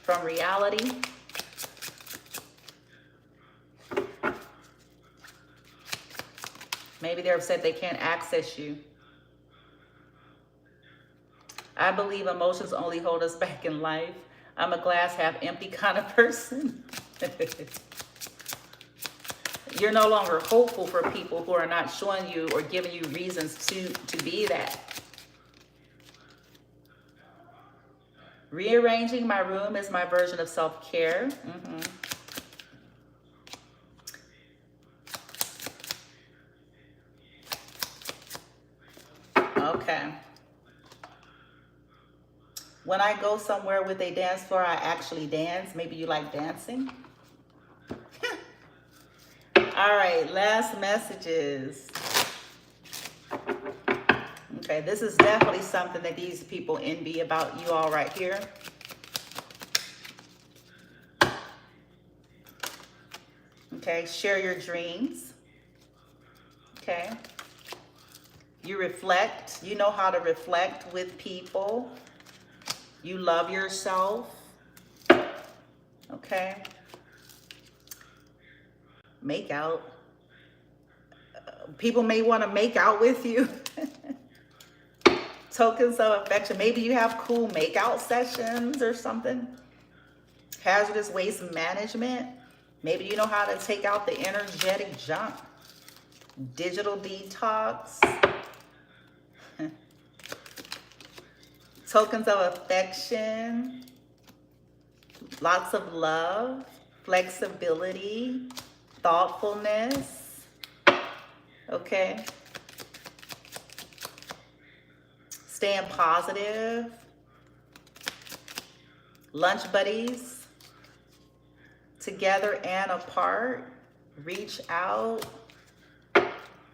from reality. Maybe they're upset they can't access you. I believe emotions only hold us back in life. I'm a glass half empty kind of person. You're no longer hopeful for people who are not showing you or giving you reasons to be that. Rearranging my room is my version of self-care. Okay. When I go somewhere with a dance floor, I actually dance. Maybe you like dancing. All right, last messages. Okay, this is definitely something that these people envy about you all right here. Okay, share your dreams. Okay. You reflect. You know how to reflect with people. You love yourself. Okay. Make out. People may want to make out with you. Tokens of affection. Maybe you have cool makeout sessions or something. Hazardous waste management. Maybe you know how to take out the energetic junk. Digital detox. Tokens of affection, lots of love, flexibility, thoughtfulness, okay? Staying positive, lunch buddies, together and apart, reach out.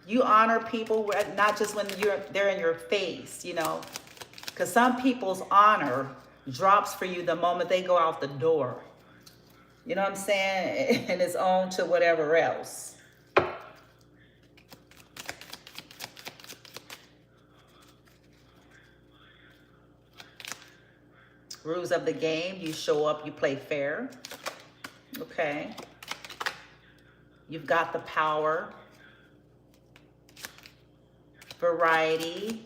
You honor people, not just when they're in your face, you know, because some people's honor drops for you the moment they go out the door. You know what I'm saying? And it's on to whatever else. Rules of the game, you show up, you play fair. Okay. You've got the power. Variety.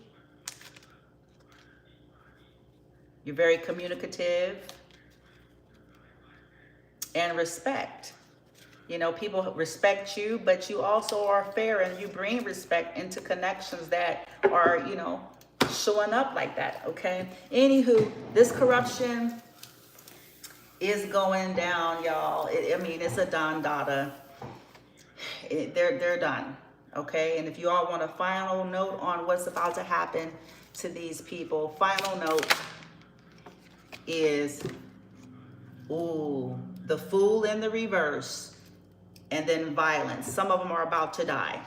You're very communicative. And respect. You know, people respect you, but you also are fair and you bring respect into connections that are, you know, showing up like that, okay? Anywho, this corruption is going down, y'all. I mean, it's a done data. They're done, okay? And if you all want a final note on what's about to happen to these people, final note is, ooh, the Fool in the reverse, and then violence. Some of them are about to die.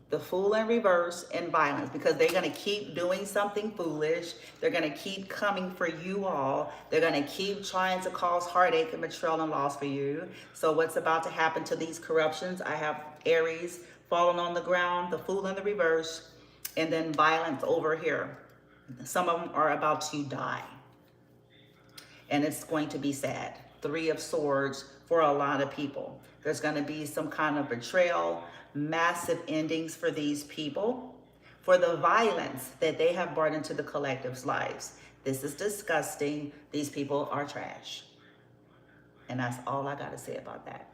The Fool in reverse and violence, because they're going to keep doing something foolish. They're going to keep coming for you all. They're going to keep trying to cause heartache and betrayal and loss for you. So what's about to happen to these corruptions? I have Aries falling on the ground, the Fool in the reverse, and then violence over here. Some of them are about to die. And it's going to be sad. 3 of Swords for a lot of people. There's going to be some kind of betrayal, massive endings for these people, for the violence that they have brought into the collective's lives. This is disgusting. These people are trash. And that's all I got to say about that.